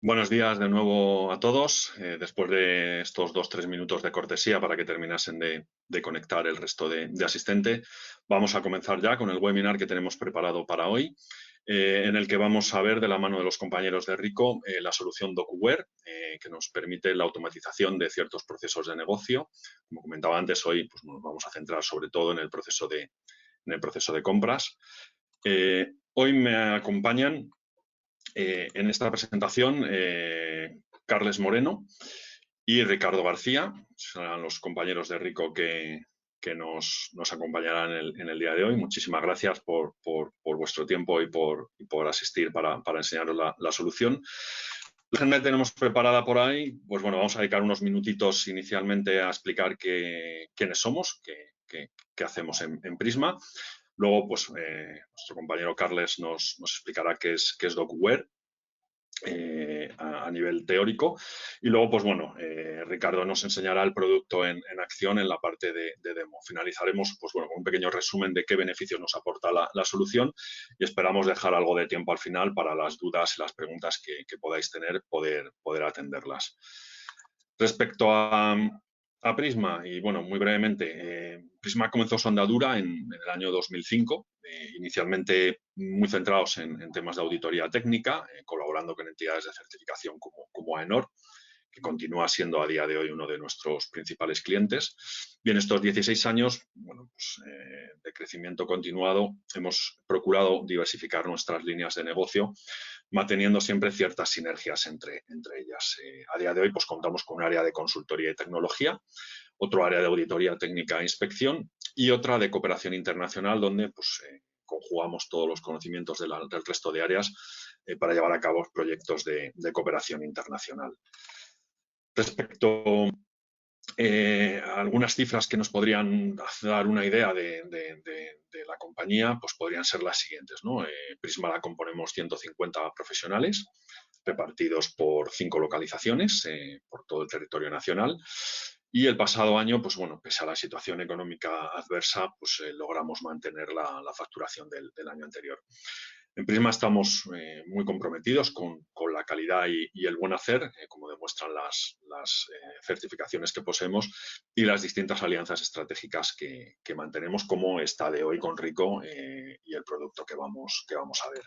Buenos días de nuevo a todos. Después de estos 2-3 minutos de cortesía para que terminasen de conectar el resto de asistente, vamos a comenzar ya con el webinar que tenemos preparado para hoy, en el que vamos a ver de la mano de los compañeros de Rico la solución DocuWare, que nos permite la automatización de ciertos procesos de negocio. Como comentaba antes, hoy pues, nos vamos a centrar sobre todo en el proceso de compras. Hoy me acompañan en esta presentación, Carles Moreno y Ricardo García, serán los compañeros de Rico que nos acompañarán en el día de hoy. Muchísimas gracias por vuestro tiempo y por asistir para enseñaros la solución. La agenda que tenemos preparada por ahí, pues bueno, vamos a dedicar unos minutitos inicialmente a explicar quiénes somos, qué hacemos en Prisma. Luego, pues, nuestro compañero Carles nos explicará qué es DocuWare a nivel teórico. Y luego, pues bueno, Ricardo nos enseñará el producto en acción en la parte de demo. Finalizaremos, pues bueno, con un pequeño resumen de qué beneficios nos aporta la solución y esperamos dejar algo de tiempo al final para las dudas y las preguntas que podáis tener, poder atenderlas. Respecto a Prisma, y bueno, muy brevemente, Prisma comenzó su andadura en el año 2005, inicialmente muy centrados en temas de auditoría técnica, colaborando con entidades de certificación como AENOR, que continúa siendo a día de hoy uno de nuestros principales clientes. Y en estos 16 años bueno, pues, de crecimiento continuado hemos procurado diversificar nuestras líneas de negocio, manteniendo siempre ciertas sinergias entre ellas. A día de hoy pues, contamos con un área de consultoría y tecnología, otro área de auditoría técnica e inspección y otra de cooperación internacional donde pues, conjugamos todos los conocimientos del resto de áreas para llevar a cabo proyectos de cooperación internacional. Respecto a algunas cifras que nos podrían dar una idea de la compañía, pues podrían ser las siguientes, ¿no? Prisma la componemos 150 profesionales repartidos por 5 localizaciones por todo el territorio nacional. Y el pasado año, pues bueno, pese a la situación económica adversa, pues logramos mantener la facturación del año anterior. En Prisma estamos muy comprometidos con la calidad y el buen hacer, como demuestran las certificaciones que poseemos y las distintas alianzas estratégicas que mantenemos, como esta de hoy con Rico y el producto que vamos a ver.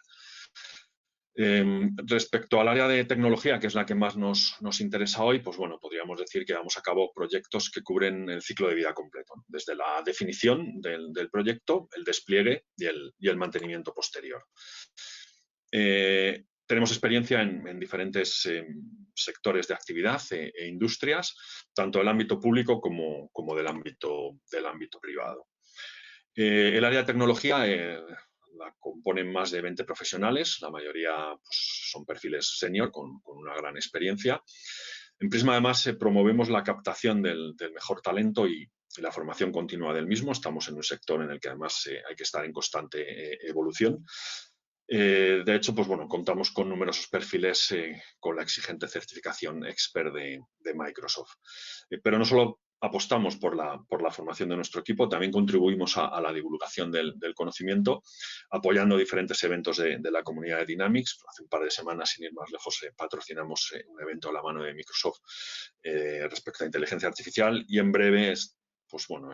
Respecto al área de tecnología, que es la que más nos interesa hoy, pues bueno, podríamos decir que llevamos a cabo proyectos que cubren el ciclo de vida completo, ¿no? Desde la definición del proyecto, el despliegue y el mantenimiento posterior. Tenemos experiencia en diferentes sectores de actividad e industrias, tanto del ámbito público como del ámbito privado. El área de tecnología la componen más de 20 profesionales, la mayoría pues, son perfiles senior con una gran experiencia. En Prisma, además, promovemos la captación del mejor talento y la formación continua del mismo. Estamos en un sector en el que además hay que estar en constante evolución. De hecho, pues bueno, contamos con numerosos perfiles con la exigente certificación expert de Microsoft. Pero no solo apostamos por la formación de nuestro equipo, también contribuimos a la divulgación del conocimiento, apoyando diferentes eventos de la comunidad de Dynamics. Hace un par de semanas, sin ir más lejos, patrocinamos un evento a la mano de Microsoft respecto a inteligencia artificial y en breve, pues bueno,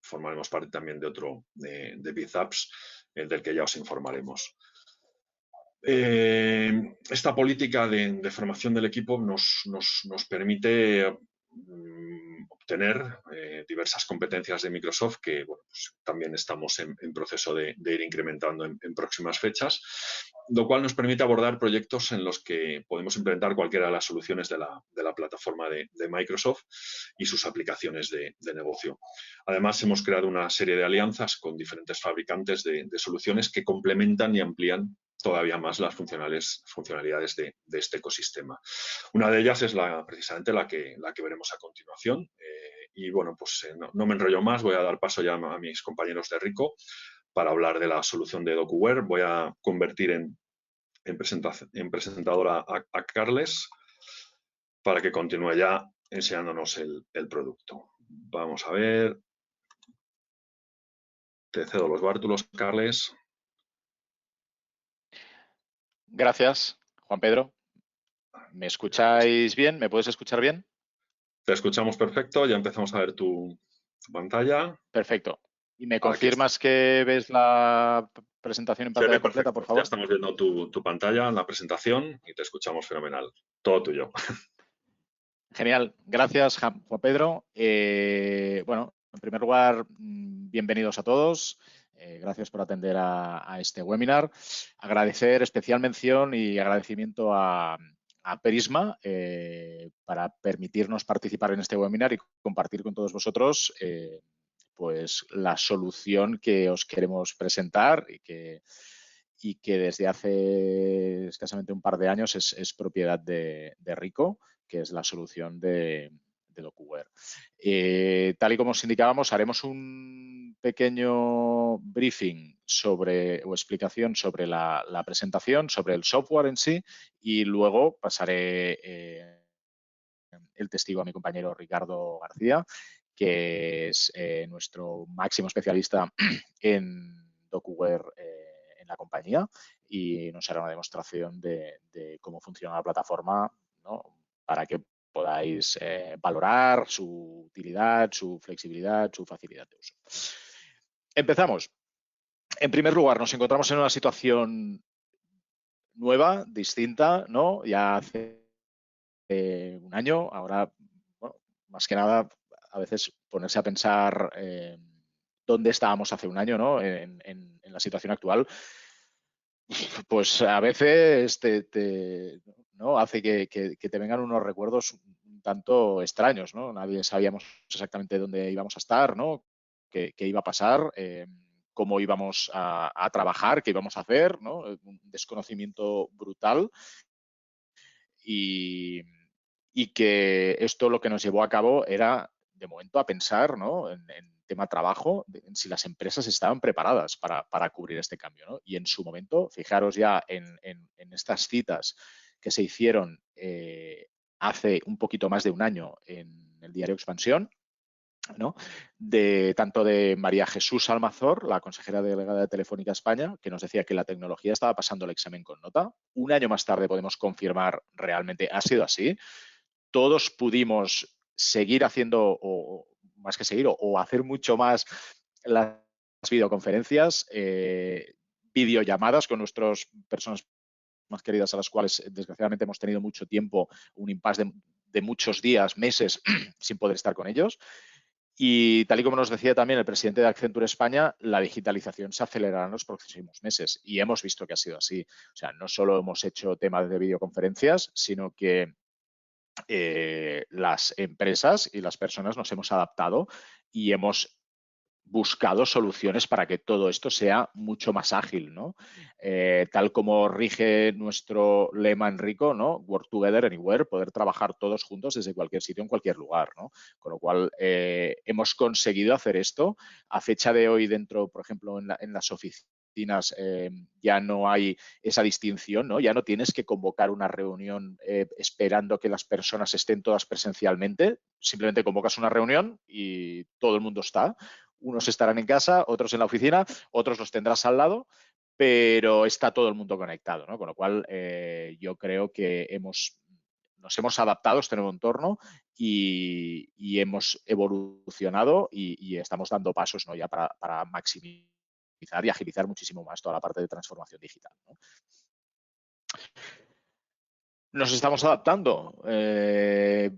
formaremos parte también de otro de BizApps, del que ya os informaremos. Esta política de formación del equipo nos permite obtener diversas competencias de Microsoft que bueno, pues también estamos en proceso de ir incrementando en próximas fechas, lo cual nos permite abordar proyectos en los que podemos implementar cualquiera de las soluciones de la plataforma de Microsoft y sus aplicaciones de negocio. Además, hemos creado una serie de alianzas con diferentes fabricantes de soluciones que complementan y amplían todavía más las funcionalidades de este ecosistema. Una de ellas es precisamente la que veremos a continuación. Y bueno, pues no me enrollo más, voy a dar paso ya a mis compañeros de Rico para hablar de la solución de DocuWare. Voy a convertir en presentadora a Carles para que continúe ya enseñándonos el producto. Vamos a ver. Te cedo los bártulos, Carles. Gracias, Juan Pedro. ¿Me escucháis bien? ¿Me puedes escuchar bien? Te escuchamos perfecto, ya empezamos a ver tu pantalla. Perfecto. ¿Y me Aquí está. confirmas que ves la presentación en Se ve pantalla completa, por perfecto. Ya favor? estamos viendo tu pantalla, la presentación y te escuchamos fenomenal. Todo tuyo. Genial. Gracias, Juan Pedro. Bueno, en primer lugar, bienvenidos a todos. Gracias por atender a este webinar. Agradecer especial mención y agradecimiento a Perisma para permitirnos participar en este webinar y compartir con todos vosotros pues la solución que os queremos presentar y que desde hace escasamente un par de años es propiedad de Ricoh, que es la solución de DocuWare. Tal y como os indicábamos, haremos un pequeño briefing o explicación sobre la presentación, sobre el software en sí, y luego pasaré el testigo a mi compañero Ricardo García, que es nuestro máximo especialista en DocuWare en la compañía, y nos hará una demostración de cómo funciona la plataforma, ¿no? Para que podáis valorar su utilidad, su flexibilidad, su facilidad de uso. Empezamos. En primer lugar, nos encontramos en una situación nueva, distinta, ¿no? Ya hace un año, ahora, bueno, más que nada, a veces ponerse a pensar dónde estábamos hace un año, ¿no? En la situación actual, pues a veces ¿no? hace que te vengan unos recuerdos un tanto extraños, ¿no? Nadie sabíamos exactamente dónde íbamos a estar, ¿no? Qué iba a pasar, cómo íbamos a trabajar, qué íbamos a hacer, ¿no? Un desconocimiento brutal. Y que esto lo que nos llevó a cabo era, de momento, a pensar, ¿no? en tema trabajo, en si las empresas estaban preparadas para cubrir este cambio, ¿no? Y en su momento, fijaros ya en estas citas que se hicieron hace un poquito más de un año en el diario Expansión, ¿no? Tanto de María Jesús Almazor, la consejera delegada de Telefónica España, que nos decía que la tecnología estaba pasando el examen con nota. Un año más tarde podemos confirmar realmente ha sido así. Todos pudimos seguir haciendo, o más que seguir, o hacer mucho más las videoconferencias, videollamadas con nuestras personas más queridas, a las cuales desgraciadamente hemos tenido mucho tiempo, un impasse de muchos días, meses, sin poder estar con ellos. Y tal y como nos decía también el presidente de Accenture España, la digitalización se acelerará en los próximos meses, y hemos visto que ha sido así. O sea, no solo hemos hecho temas de videoconferencias, sino que las empresas y las personas nos hemos adaptado y hemos buscado soluciones para que todo esto sea mucho más ágil, ¿no? Tal como rige nuestro lema en Ricoh, ¿no? Work together anywhere, poder trabajar todos juntos desde cualquier sitio, en cualquier lugar, ¿no? Con lo cual, hemos conseguido hacer esto. A fecha de hoy, dentro, por ejemplo, en las oficinas, ya no hay esa distinción, ¿no? Ya no tienes que convocar una reunión esperando que las personas estén todas presencialmente. Simplemente convocas una reunión y todo el mundo está. Unos estarán en casa, otros en la oficina, otros los tendrás al lado, pero está todo el mundo conectado, ¿no? Con lo cual, yo creo que nos hemos adaptado a este nuevo entorno y hemos evolucionado y estamos dando pasos, ¿no? Ya para maximizar y agilizar muchísimo más toda la parte de transformación digital, ¿no? Nos estamos adaptando,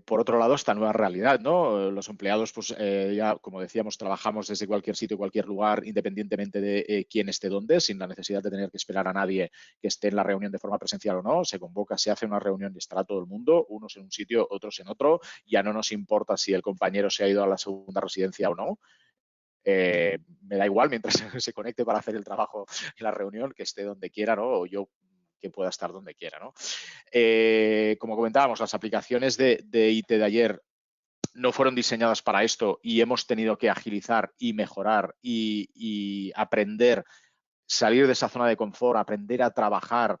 por otro lado, a esta nueva realidad, ¿no? Los empleados, pues ya, como decíamos, trabajamos desde cualquier sitio, cualquier lugar, independientemente de quién esté dónde, sin la necesidad de tener que esperar a nadie que esté en la reunión de forma presencial o no. Se convoca, se hace una reunión y estará todo el mundo, unos en un sitio, otros en otro. Ya no nos importa si el compañero se ha ido a la segunda residencia o no. Me da igual mientras se conecte para hacer el trabajo en la reunión, que esté donde quiera, ¿no? O yo que pueda estar donde quiera, ¿no? Como comentábamos, las aplicaciones de IT de ayer no fueron diseñadas para esto y hemos tenido que agilizar y mejorar y aprender, salir de esa zona de confort, aprender a trabajar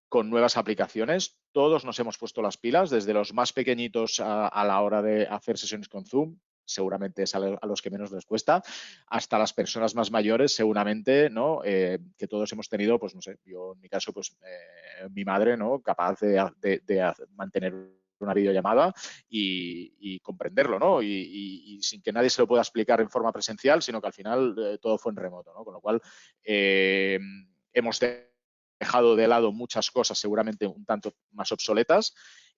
con nuevas aplicaciones. Todos nos hemos puesto las pilas, desde los más pequeñitos a la hora de hacer sesiones con Zoom. seguramente es a los que menos les cuesta, hasta las personas más mayores, seguramente, ¿no? Que todos hemos tenido, pues no sé, yo en mi caso, pues mi madre, ¿no? Capaz de mantener una videollamada y comprenderlo, ¿no? Y sin que nadie se lo pueda explicar en forma presencial, sino que al final todo fue en remoto, ¿no? Con lo cual, hemos dejado de lado muchas cosas seguramente un tanto más obsoletas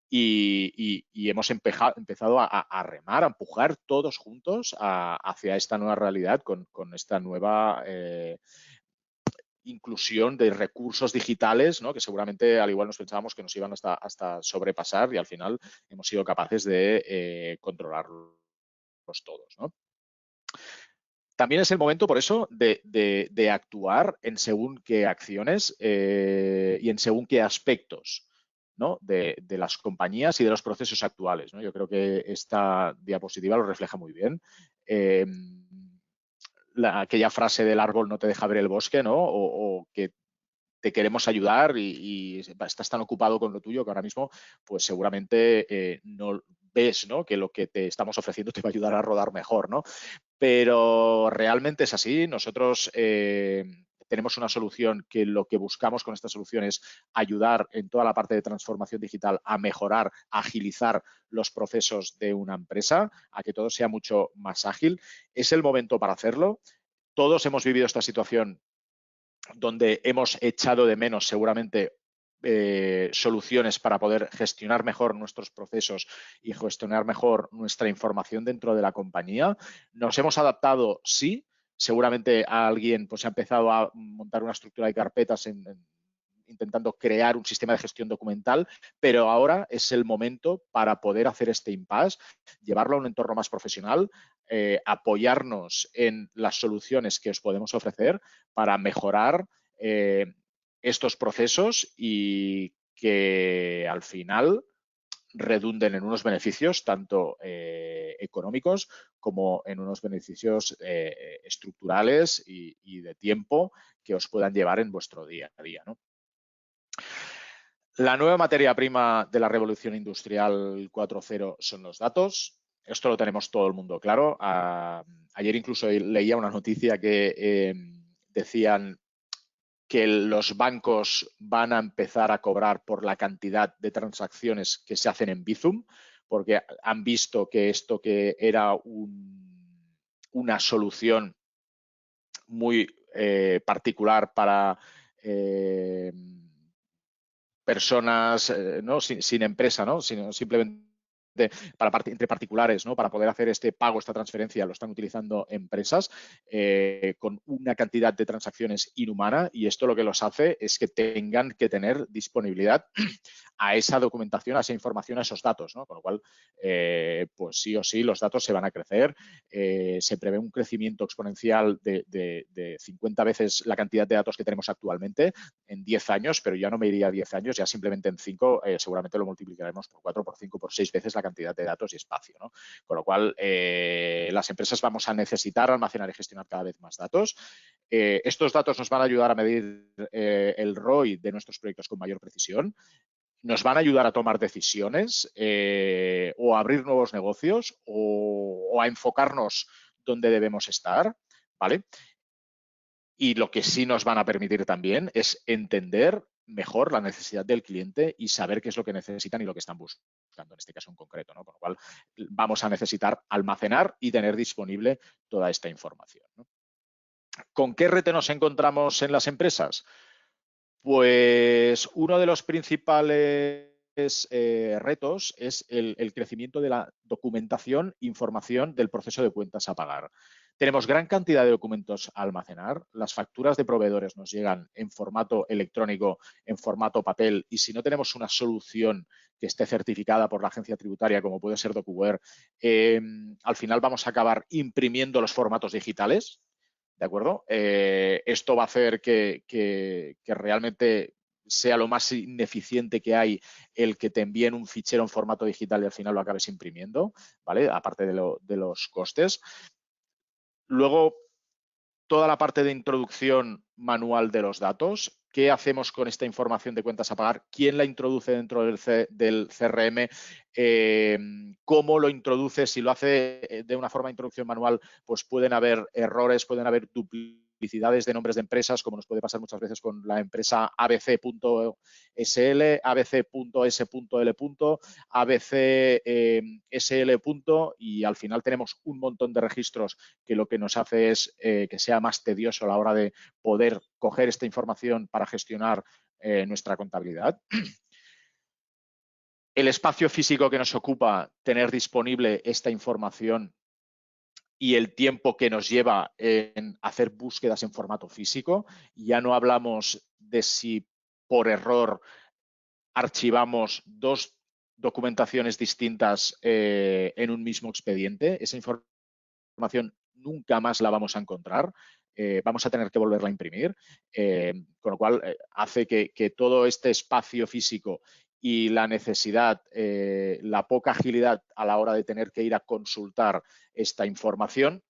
y hemos empezado a remar, a empujar todos juntos hacia esta nueva realidad con esta nueva inclusión de recursos digitales, ¿no? Que seguramente al igual nos pensábamos que nos iban hasta sobrepasar y al final hemos sido capaces de controlarlos todos, ¿no? También es el momento, por eso, de actuar en según qué acciones y en según qué aspectos, ¿no? de las compañías y de los procesos actuales, ¿no? Yo creo que esta diapositiva lo refleja muy bien. Aquella frase del árbol no te deja ver el bosque, ¿no? O que te queremos ayudar y estás tan ocupado con lo tuyo que ahora mismo, pues seguramente no ves, ¿no? Que lo que te estamos ofreciendo te va a ayudar a rodar mejor, ¿no? Pero realmente es así. Nosotros tenemos una solución que lo que buscamos con esta solución es ayudar en toda la parte de transformación digital a mejorar, a agilizar los procesos de una empresa, a que todo sea mucho más ágil. Es el momento para hacerlo. Todos hemos vivido esta situación donde hemos echado de menos seguramente soluciones para poder gestionar mejor nuestros procesos y gestionar mejor nuestra información dentro de la compañía. Nos hemos adaptado, sí. Seguramente a alguien pues, ha empezado a montar una estructura de carpetas intentando crear un sistema de gestión documental, pero ahora es el momento para poder hacer este impasse, llevarlo a un entorno más profesional, apoyarnos en las soluciones que os podemos ofrecer para mejorar estos procesos y que al final redunden en unos beneficios tanto económicos como en unos beneficios estructurales y de tiempo que os puedan llevar en vuestro día a día, ¿no? La nueva materia prima de la revolución industrial 4.0 son los datos. Esto lo tenemos todo el mundo claro. Ayer incluso leía una noticia que decían que los bancos van a empezar a cobrar por la cantidad de transacciones que se hacen en Bizum, porque han visto que esto que era una solución muy particular para personas ¿no? sin empresa, ¿no? Sino simplemente entre particulares, ¿no? Para poder hacer este pago, esta transferencia, lo están utilizando empresas con una cantidad de transacciones inhumana y esto lo que los hace es que tengan que tener disponibilidad a esa documentación, a esa información, a esos datos, ¿no? Con lo cual, pues sí o sí, los datos se van a crecer. Se prevé un crecimiento exponencial de 50 veces la cantidad de datos que tenemos actualmente en 10 años, pero ya no me iría a 10 años, ya simplemente en 5 seguramente lo multiplicaremos por 4, por 5, por 6 veces la cantidad de datos y espacio, ¿no? Con lo cual, las empresas vamos a necesitar almacenar y gestionar cada vez más datos. Estos datos nos van a ayudar a medir el ROI de nuestros proyectos con mayor precisión. Nos van a ayudar a tomar decisiones o a abrir nuevos negocios o a enfocarnos donde debemos estar, ¿vale? Y lo que sí nos van a permitir también es entender mejor la necesidad del cliente y saber qué es lo que necesitan y lo que están buscando, en este caso en concreto, ¿no? Con lo cual, vamos a necesitar almacenar y tener disponible toda esta información, ¿no? ¿Con qué reto nos encontramos en las empresas? Pues uno de los principales retos es el crecimiento de la documentación, información del proceso de cuentas a pagar. Tenemos gran cantidad de documentos a almacenar. Las facturas de proveedores nos llegan en formato electrónico, en formato papel, y si no tenemos una solución que esté certificada por la agencia tributaria, como puede ser DocuWare, al final vamos a acabar imprimiendo los formatos digitales. ¿De acuerdo? Esto va a hacer que realmente sea lo más ineficiente que hay el que te envíen un fichero en formato digital y al final lo acabes imprimiendo, ¿vale? Aparte de los costes. Luego, toda la parte de introducción manual de los datos. ¿Qué hacemos con esta información de cuentas a pagar? ¿Quién la introduce dentro del CRM? ¿Cómo lo introduce? Si lo hace de una forma de introducción manual, pues pueden haber errores, pueden haber duplicidades de nombres de empresas, como nos puede pasar muchas veces con la empresa abc.sl, abc.s.l, abc.sl. Y al final tenemos un montón de registros que lo que nos hace es que sea más tedioso a la hora de poder coger esta información para gestionar nuestra contabilidad. El espacio físico que nos ocupa tener disponible esta información y el tiempo que nos lleva en hacer búsquedas en formato físico. Ya no hablamos de si por error archivamos dos documentaciones distintas en un mismo expediente. Esa información nunca más la vamos a encontrar. Vamos a tener que volverla a imprimir, con lo cual hace que todo este espacio físico y la necesidad, la poca agilidad a la hora de tener que ir a consultar esta información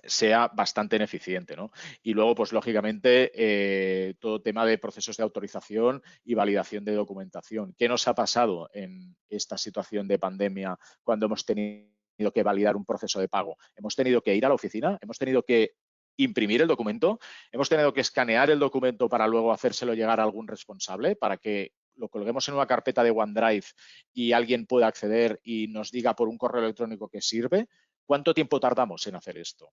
sea bastante ineficiente, ¿no? Y luego, pues lógicamente, todo tema de procesos de autorización y validación de documentación. ¿Qué nos ha pasado en esta situación de pandemia cuando hemos tenido que validar un proceso de pago? Hemos tenido que ir a la oficina, hemos tenido que imprimir el documento, hemos tenido que escanear el documento para luego hacérselo llegar a algún responsable para que lo colguemos en una carpeta de OneDrive y alguien pueda acceder y nos diga por un correo electrónico que sirve. ¿Cuánto tiempo tardamos en hacer esto?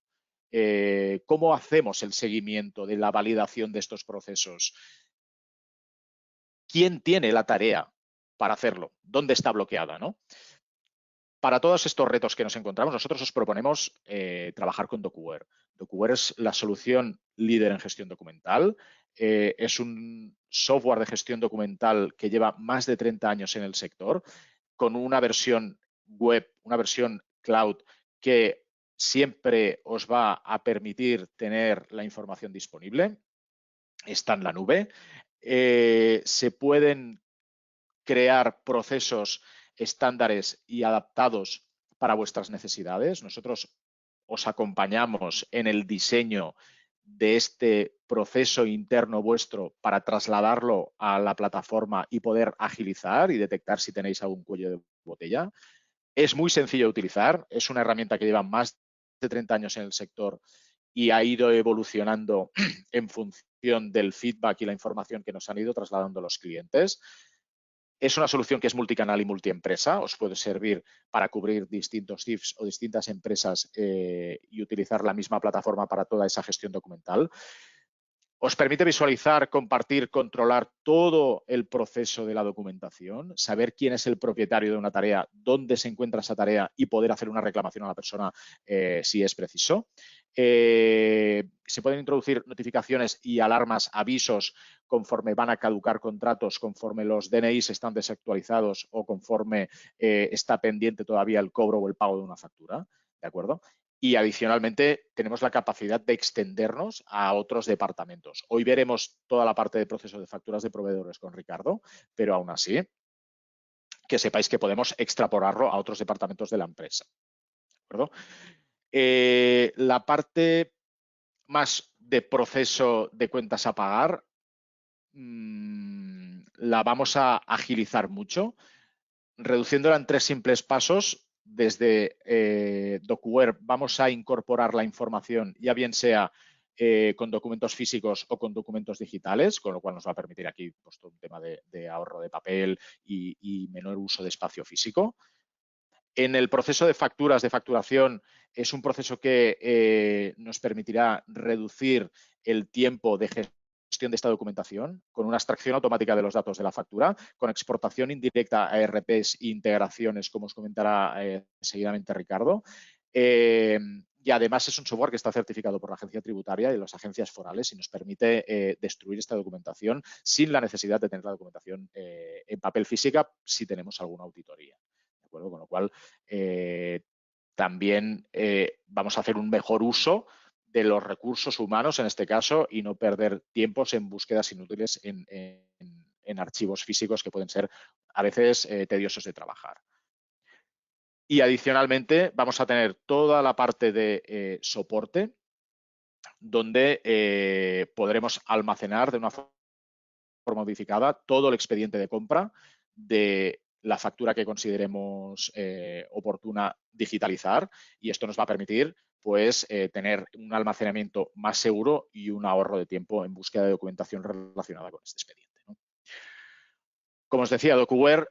¿Cómo hacemos el seguimiento de la validación de estos procesos? ¿Quién tiene la tarea para hacerlo? ¿Dónde está bloqueada, ¿no? Para todos estos retos que nos encontramos, nosotros os proponemos trabajar con DocuWare. DocuWare es la solución líder en gestión documental. Es un software de gestión documental que lleva más de 30 años en el sector, con una versión web, una versión cloud que siempre os va a permitir tener la información disponible. Está en la nube. Se pueden crear procesos estándares y adaptados para vuestras necesidades. Nosotros os acompañamos en el diseño de este proceso interno vuestro para trasladarlo a la plataforma y poder agilizar y detectar si tenéis algún cuello de botella. Es muy sencillo de utilizar, es una herramienta que lleva más de 30 años en el sector y ha ido evolucionando en función del feedback y la información que nos han ido trasladando los clientes. Es una solución que es multicanal y multiempresa, os puede servir para cubrir distintos CIFs o distintas empresas y utilizar la misma plataforma para toda esa gestión documental. Os permite visualizar, compartir, controlar todo el proceso de la documentación, saber quién es el propietario de una tarea, dónde se encuentra esa tarea y poder hacer una reclamación a la persona si es preciso. Se pueden introducir notificaciones y alarmas, avisos conforme van a caducar contratos, conforme los DNIs están desactualizados o conforme está pendiente todavía el cobro o el pago de una factura, ¿de acuerdo? Y adicionalmente tenemos la capacidad de extendernos a otros departamentos. Hoy veremos toda la parte de proceso de facturas de proveedores con Ricardo, pero aún así que sepáis que podemos extrapolarlo a otros departamentos de la empresa. ¿De acuerdo? La parte más de proceso de cuentas a pagar la vamos a agilizar mucho, reduciéndola en 3 simples pasos. Desde DocuWare vamos a incorporar la información, ya bien sea con documentos físicos o con documentos digitales, con lo cual nos va a permitir aquí pues, todo un tema de ahorro de papel y menor uso de espacio físico. En el proceso de facturas, de facturación, es un proceso que nos permitirá reducir el tiempo de gestión de esta documentación con una extracción automática de los datos de la factura, con exportación indirecta a ERPs e integraciones, como os comentará seguidamente Ricardo. Y además es un software que está certificado por la agencia tributaria y las agencias forales y nos permite destruir esta documentación sin la necesidad de tener la documentación en papel física si tenemos alguna auditoría. ¿De acuerdo? Con lo cual, también vamos a hacer un mejor uso de los recursos humanos en este caso y no perder tiempos en búsquedas inútiles en archivos físicos que pueden ser a veces tediosos de trabajar. Y adicionalmente vamos a tener toda la parte de soporte donde podremos almacenar de una forma modificada todo el expediente de compra de la factura que consideremos oportuna digitalizar, y esto nos va a permitir pues tener un almacenamiento más seguro y un ahorro de tiempo en búsqueda de documentación relacionada con este expediente, ¿no? Como os decía, DocuWare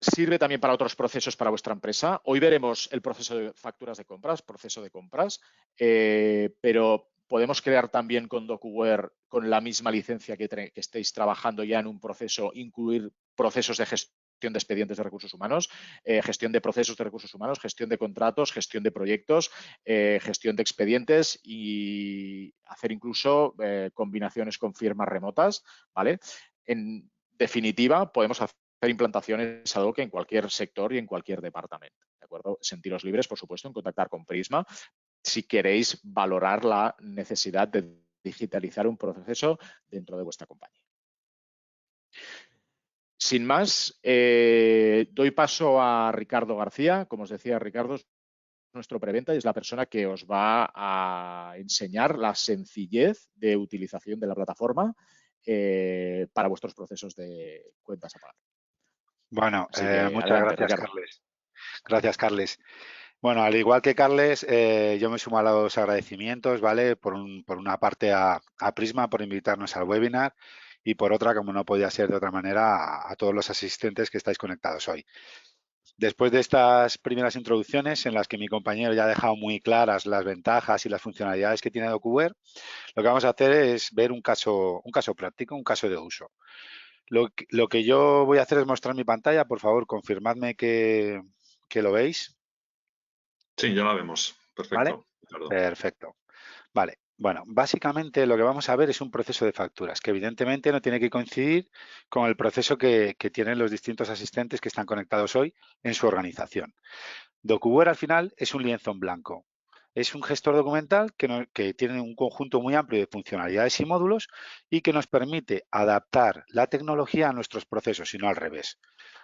sirve también para otros procesos para vuestra empresa. Hoy veremos el proceso de facturas de compras, pero podemos crear también con DocuWare, con la misma licencia que estéis trabajando ya en un proceso, incluir procesos de gestión de expedientes de recursos humanos, gestión de procesos de recursos humanos, gestión de contratos, gestión de proyectos, gestión de expedientes y hacer incluso combinaciones con firmas remotas, ¿vale? En definitiva, podemos hacer implantaciones ad hoc en cualquier sector y en cualquier departamento, ¿de acuerdo? Sentiros libres, por supuesto, en contactar con Prisma si queréis valorar la necesidad de digitalizar un proceso dentro de vuestra compañía. Sin más, doy paso a Ricardo García. Como os decía, Ricardo es nuestro preventa y es la persona que os va a enseñar la sencillez de utilización de la plataforma para vuestros procesos de cuentas a pagar. Bueno, muchas adelante, gracias, Ricardo. Carles. Gracias, Carles. Bueno, al igual que Carles, yo me sumo a los agradecimientos, ¿vale? Por una parte a Prisma por invitarnos al webinar y por otra, como no podía ser de otra manera, a todos los asistentes que estáis conectados hoy. Después de estas primeras introducciones en las que mi compañero ya ha dejado muy claras las ventajas y las funcionalidades que tiene DocuWare, lo que vamos a hacer es ver un caso práctico, un caso de uso. Lo que yo voy a hacer es mostrar mi pantalla. Por favor, confirmadme que lo veis. Sí, ya la vemos. Perfecto. ¿Vale? Perfecto. Vale. Bueno, básicamente lo que vamos a ver es un proceso de facturas que evidentemente no tiene que coincidir con el proceso que tienen los distintos asistentes que están conectados hoy en su organización. DocuWare al final es un lienzo en blanco. Es un gestor documental que tiene un conjunto muy amplio de funcionalidades y módulos y que nos permite adaptar la tecnología a nuestros procesos y no al revés.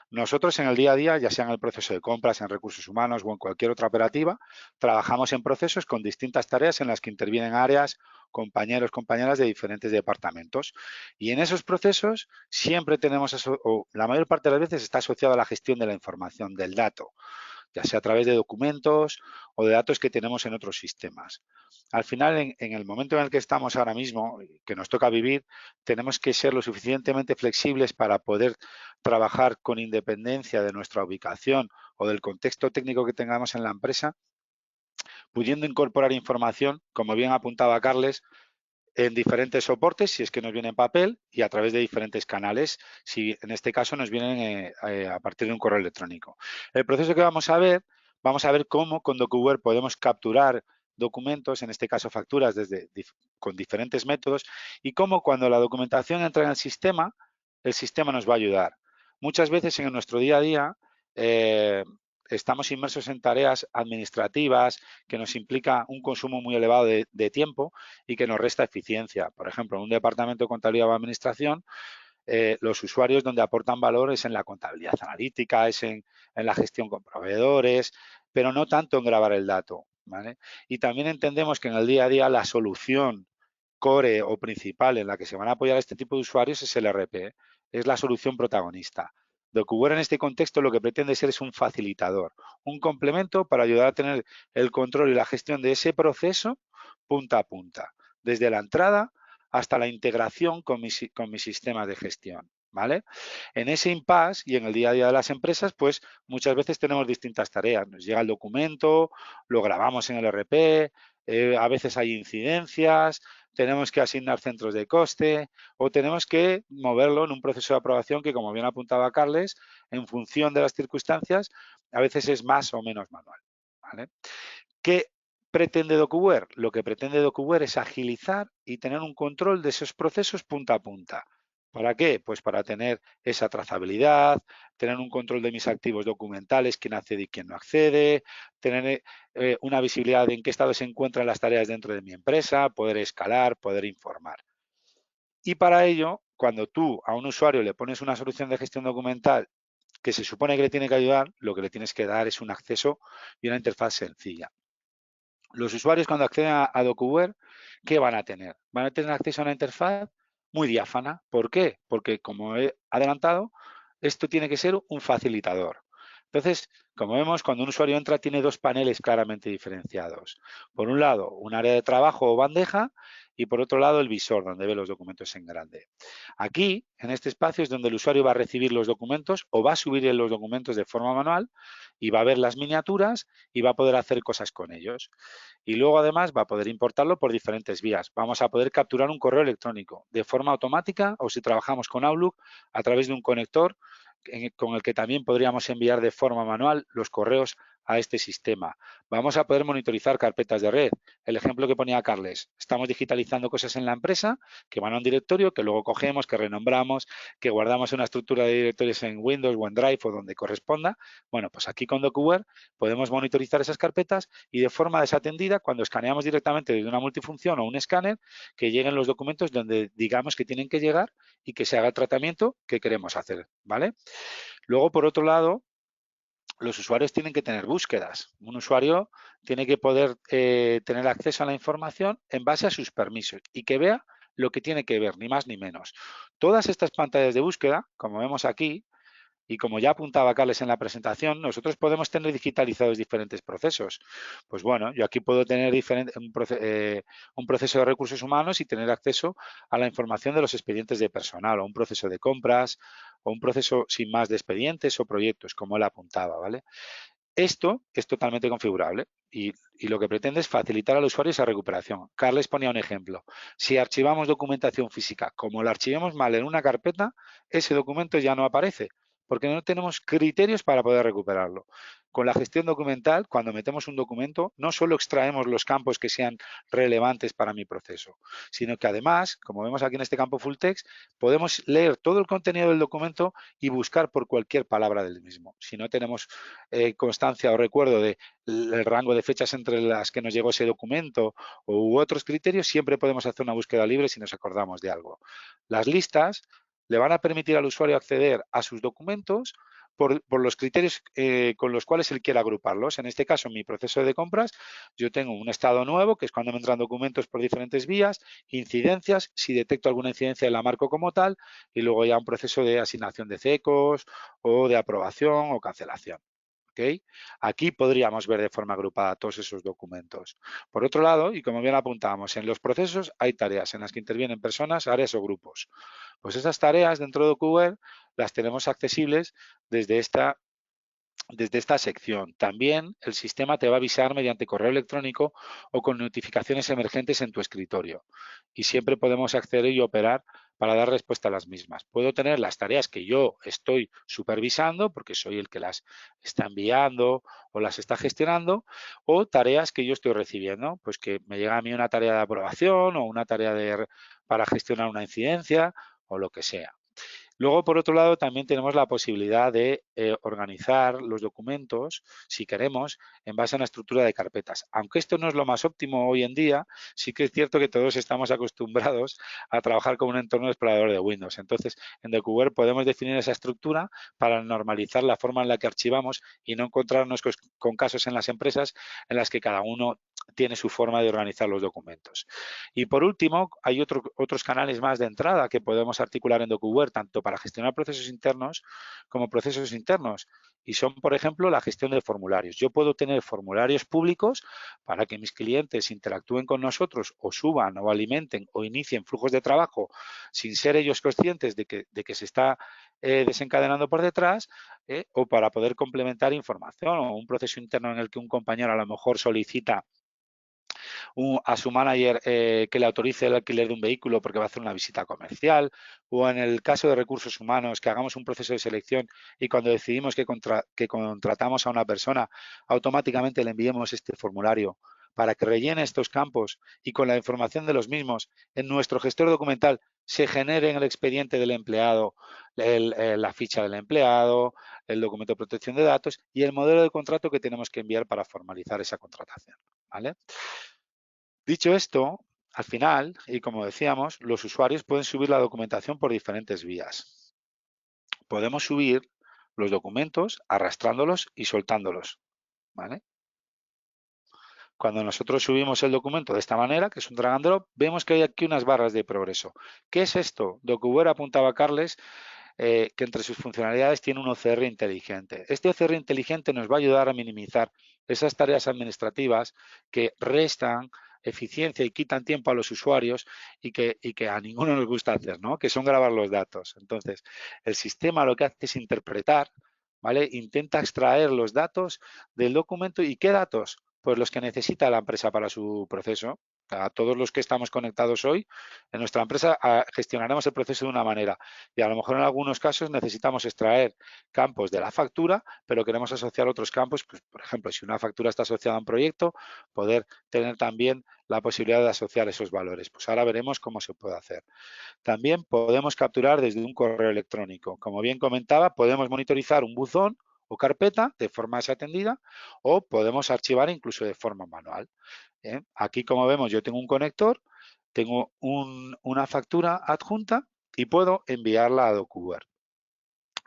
Nosotros en el día a día, ya sea en el proceso de compras, en recursos humanos o en cualquier otra operativa, trabajamos en procesos con distintas tareas en las que intervienen áreas, compañeros, compañeras de diferentes departamentos. Y en esos procesos siempre tenemos, o la mayor parte de las veces está asociado a la gestión de la información, del dato, ya sea a través de documentos o de datos que tenemos en otros sistemas. Al final, en el momento en el que estamos ahora mismo, que nos toca vivir, tenemos que ser lo suficientemente flexibles para poder trabajar con independencia de nuestra ubicación o del contexto técnico que tengamos en la empresa, pudiendo incorporar información, como bien apuntaba Carles, en diferentes soportes, si es que nos viene en papel, y a través de diferentes canales, si en este caso nos vienen a partir de un correo electrónico. El proceso que vamos a ver cómo con DocuWare podemos capturar documentos, en este caso facturas, con diferentes métodos, y cómo cuando la documentación entra en el sistema nos va a ayudar. Muchas veces en nuestro día a día estamos inmersos en tareas administrativas que nos implica un consumo muy elevado de tiempo y que nos resta eficiencia. Por ejemplo, en un departamento de contabilidad o administración, los usuarios donde aportan valor es en la contabilidad analítica, es en la gestión con proveedores, pero no tanto en grabar el dato, ¿vale? Y también entendemos que en el día a día la solución core o principal en la que se van a apoyar este tipo de usuarios es el ERP, es la solución protagonista. DocuWare en este contexto lo que pretende ser es un facilitador, un complemento para ayudar a tener el control y la gestión de ese proceso punta a punta, desde la entrada hasta la integración con mis sistemas de gestión, ¿vale? En ese impasse y en el día a día de las empresas, pues muchas veces tenemos distintas tareas. Nos llega el documento, lo grabamos en el ERP, a veces hay incidencias, tenemos que asignar centros de coste o tenemos que moverlo en un proceso de aprobación que, como bien apuntaba Carles, en función de las circunstancias, a veces es más o menos manual, ¿vale? ¿Qué pretende DocuWare? Lo que pretende DocuWare es agilizar y tener un control de esos procesos punta a punta. ¿Para qué? Pues para tener esa trazabilidad, tener un control de mis activos documentales, quién accede y quién no accede, tener una visibilidad de en qué estado se encuentran las tareas dentro de mi empresa, poder escalar, poder informar. Y para ello, cuando tú a un usuario le pones una solución de gestión documental que se supone que le tiene que ayudar, lo que le tienes que dar es un acceso y una interfaz sencilla. Los usuarios cuando acceden a DocuWare ¿qué van a tener? Van a tener acceso a una interfaz muy diáfana. ¿Por qué? Porque, como he adelantado, esto tiene que ser un facilitador. Entonces, como vemos, cuando un usuario entra, tiene dos paneles claramente diferenciados. Por un lado, un área de trabajo o bandeja, y por otro lado, el visor, donde ve los documentos en grande. Aquí, en este espacio, es donde el usuario va a recibir los documentos o va a subir los documentos de forma manual y va a ver las miniaturas y va a poder hacer cosas con ellos. Y luego, además, va a poder importarlo por diferentes vías. Vamos a poder capturar un correo electrónico de forma automática o, si trabajamos con Outlook, a través de un conector con el que también podríamos enviar de forma manual los correos a este sistema. Vamos a poder monitorizar carpetas de red. El ejemplo que ponía Carles, estamos digitalizando cosas en la empresa que van a un directorio, que luego cogemos, que renombramos, que guardamos una estructura de directorios en Windows, OneDrive o donde corresponda. Bueno, pues aquí con DocuWare podemos monitorizar esas carpetas y, de forma desatendida, cuando escaneamos directamente desde una multifunción o un escáner, que lleguen los documentos donde digamos que tienen que llegar y que se haga el tratamiento que queremos hacer, ¿vale? Luego, por otro lado, los usuarios tienen que tener búsquedas. Un usuario tiene que poder tener acceso a la información en base a sus permisos y que vea lo que tiene que ver, ni más ni menos. Todas estas pantallas de búsqueda, como vemos aquí, y como ya apuntaba Carles en la presentación, nosotros podemos tener digitalizados diferentes procesos. Pues bueno, yo aquí puedo tener un proceso de recursos humanos y tener acceso a la información de los expedientes de personal, o un proceso de compras, o un proceso sin más de expedientes o proyectos, como él apuntaba, ¿vale? Esto es totalmente configurable y lo que pretende es facilitar al usuario esa recuperación. Carles ponía un ejemplo. Si archivamos documentación física, como la archivemos mal en una carpeta, ese documento ya no aparece, porque no tenemos criterios para poder recuperarlo. Con la gestión documental, cuando metemos un documento, no solo extraemos los campos que sean relevantes para mi proceso, sino que además, como vemos aquí en este campo full text, podemos leer todo el contenido del documento y buscar por cualquier palabra del mismo. Si no tenemos constancia o recuerdo del rango de fechas entre las que nos llegó ese documento u otros criterios, siempre podemos hacer una búsqueda libre si nos acordamos de algo. Las listas le van a permitir al usuario acceder a sus documentos por los criterios con los cuales él quiera agruparlos. En este caso, en mi proceso de compras, yo tengo un estado nuevo, que es cuando me entran documentos por diferentes vías, incidencias, si detecto alguna incidencia la marco como tal, y luego ya un proceso de asignación de CECOs o de aprobación o cancelación. ¿Okay? Aquí podríamos ver de forma agrupada todos esos documentos. Por otro lado, y como bien apuntábamos, en los procesos hay tareas en las que intervienen personas, áreas o grupos. Pues esas tareas dentro de DocuWare las tenemos accesibles desde esta sección. También el sistema te va a avisar mediante correo electrónico o con notificaciones emergentes en tu escritorio. Y siempre podemos acceder y operar para dar respuesta a las mismas. Puedo tener las tareas que yo estoy supervisando, porque soy el que las está enviando o las está gestionando, o tareas que yo estoy recibiendo, pues que me llega a mí una tarea de aprobación o una tarea para gestionar una incidencia o lo que sea. Luego, por otro lado, también tenemos la posibilidad de organizar los documentos, si queremos, en base a una estructura de carpetas. Aunque esto no es lo más óptimo hoy en día, sí que es cierto que todos estamos acostumbrados a trabajar con un entorno de explorador de Windows. Entonces, en DocuWare podemos definir esa estructura para normalizar la forma en la que archivamos y no encontrarnos con casos en las empresas en las que cada uno tiene su forma de organizar los documentos. Y por último, hay otros canales más de entrada que podemos articular en DocuWare, tanto para gestionar procesos internos como procesos internos. Y son, por ejemplo, la gestión de formularios. Yo puedo tener formularios públicos para que mis clientes interactúen con nosotros o suban o alimenten o inicien flujos de trabajo sin ser ellos conscientes de que se está desencadenando por detrás, o para poder complementar información, o un proceso interno en el que un compañero a lo mejor solicita a su manager que le autorice el alquiler de un vehículo porque va a hacer una visita comercial, o en el caso de recursos humanos, que hagamos un proceso de selección y cuando decidimos que contratamos a una persona, automáticamente le enviemos este formulario para que rellene estos campos y con la información de los mismos en nuestro gestor documental se genere en el expediente del empleado la ficha del empleado, el documento de protección de datos y el modelo de contrato que tenemos que enviar para formalizar esa contratación, ¿vale? Dicho esto, al final, y como decíamos, los usuarios pueden subir la documentación por diferentes vías. Podemos subir los documentos arrastrándolos y soltándolos, ¿vale? Cuando nosotros subimos el documento de esta manera, que es un drag and drop, vemos que hay aquí unas barras de progreso. ¿Qué es esto? DocuWare, apuntaba Carles, que entre sus funcionalidades tiene un OCR inteligente. Este OCR inteligente nos va a ayudar a minimizar esas tareas administrativas que restan eficiencia y quitan tiempo a los usuarios y que a ninguno nos gusta hacer, ¿no? Que son grabar los datos. Entonces, el sistema lo que hace es interpretar, ¿vale? Intenta extraer los datos del documento. ¿Y qué datos? Pues los que necesita la empresa para su proceso. A todos los que estamos conectados hoy, en nuestra empresa gestionaremos el proceso de una manera y a lo mejor en algunos casos necesitamos extraer campos de la factura, pero queremos asociar otros campos, pues, por ejemplo, si una factura está asociada a un proyecto, poder tener también la posibilidad de asociar esos valores. Pues ahora veremos cómo se puede hacer. También podemos capturar desde un correo electrónico. Como bien comentaba, podemos monitorizar un buzón o carpeta de forma desatendida o podemos archivar incluso de forma manual. Aquí, como vemos, yo tengo un conector, tengo una factura adjunta y puedo enviarla a DocuWare.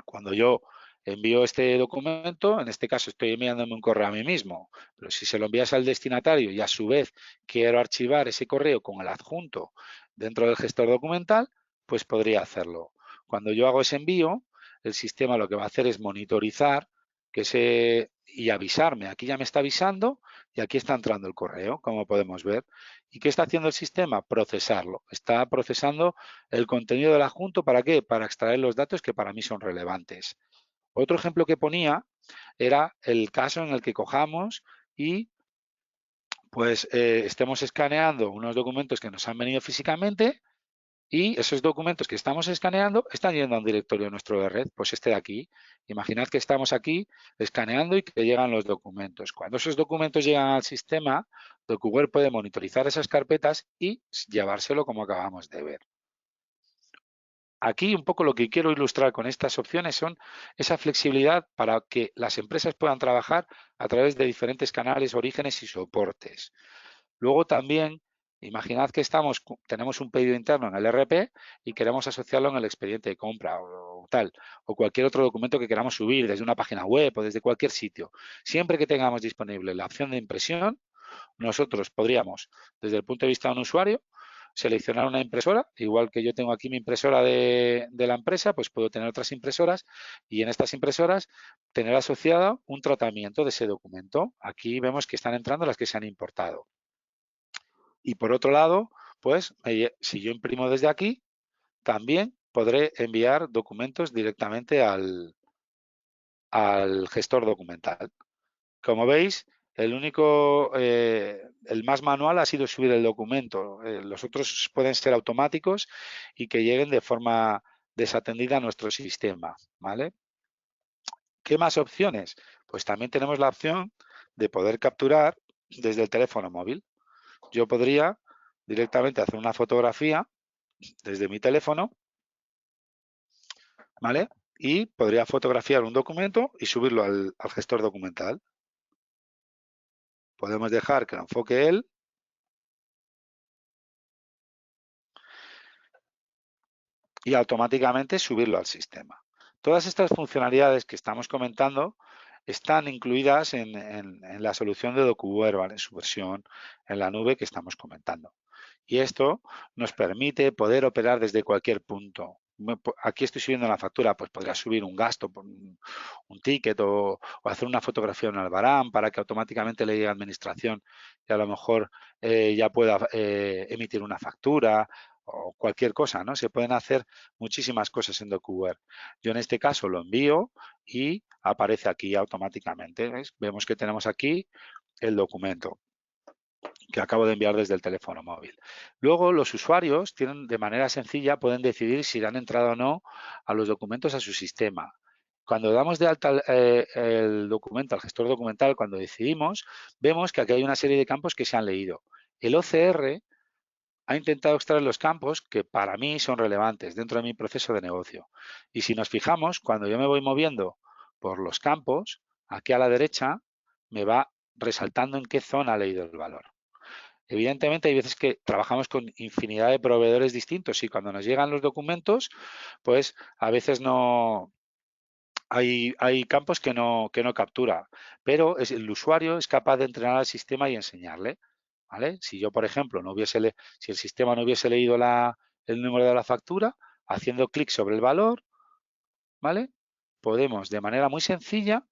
Cuando yo envío este documento, en este caso estoy enviándome un correo a mí mismo, pero si se lo envías al destinatario y a su vez quiero archivar ese correo con el adjunto dentro del gestor documental, pues podría hacerlo. Cuando yo hago ese envío, el sistema lo que va a hacer es monitorizar y avisarme. Aquí ya me está avisando y aquí está entrando el correo, como podemos ver. ¿Y qué está haciendo el sistema? Procesarlo. Está procesando el contenido del adjunto. ¿Para qué? Para extraer los datos que para mí son relevantes. Otro ejemplo que ponía era el caso en el que cojamos y pues estemos escaneando unos documentos que nos han venido físicamente y esos documentos que estamos escaneando están yendo a un directorio nuestro de red, pues este de aquí. Imaginad que estamos aquí escaneando y que llegan los documentos. Cuando esos documentos llegan al sistema, DocuWare puede monitorizar esas carpetas y llevárselo como acabamos de ver. Aquí un poco lo que quiero ilustrar con estas opciones son esa flexibilidad para que las empresas puedan trabajar a través de diferentes canales, orígenes y soportes. Luego también, imaginad que tenemos un pedido interno en el ERP y queremos asociarlo en el expediente de compra o tal, o cualquier otro documento que queramos subir desde una página web o desde cualquier sitio. Siempre que tengamos disponible la opción de impresión, nosotros podríamos, desde el punto de vista de un usuario, seleccionar una impresora, igual que yo tengo aquí mi impresora de la empresa, pues puedo tener otras impresoras y en estas impresoras tener asociado un tratamiento de ese documento. Aquí vemos que están entrando las que se han importado. Y por otro lado, pues si yo imprimo desde aquí, también podré enviar documentos directamente al gestor documental. Como veis, el más manual ha sido subir el documento. Los otros pueden ser automáticos y que lleguen de forma desatendida a nuestro sistema, ¿vale? ¿Qué más opciones? Pues también tenemos la opción de poder capturar desde el teléfono móvil. Yo podría directamente hacer una fotografía desde mi teléfono, ¿vale? Y podría fotografiar un documento y subirlo al gestor documental. Podemos dejar que lo enfoque él. Y automáticamente subirlo al sistema. Todas estas funcionalidades que estamos comentando están incluidas en la solución de DocuWare, ¿vale? En su versión en la nube que estamos comentando. Y esto nos permite poder operar desde cualquier punto. Aquí estoy subiendo la factura, pues podría subir un gasto, un ticket o hacer una fotografía en Albarán para que automáticamente le llegue a administración y a lo mejor ya pueda emitir una factura o cualquier cosa, ¿no? Se pueden hacer muchísimas cosas en DocuWare. Yo en este caso lo envío y aparece aquí automáticamente. ¿Ves? Vemos que tenemos aquí el documento que acabo de enviar desde el teléfono móvil. Luego, los usuarios tienen de manera sencilla, pueden decidir si han entrado o no a los documentos a su sistema. Cuando damos de alta el documento al gestor documental, cuando decidimos, vemos que aquí hay una serie de campos que se han leído. El OCR ha intentado extraer los campos que para mí son relevantes dentro de mi proceso de negocio. Y si nos fijamos, cuando yo me voy moviendo por los campos, aquí a la derecha me va resaltando en qué zona ha leído el valor. Evidentemente hay veces que trabajamos con infinidad de proveedores distintos y cuando nos llegan los documentos, pues a veces no hay campos que no captura, pero el usuario es capaz de entrenar al sistema y enseñarle, ¿vale? Si yo, por ejemplo, si el sistema no hubiese leído el número de la factura, haciendo clic sobre el valor, ¿vale? Podemos de manera muy sencilla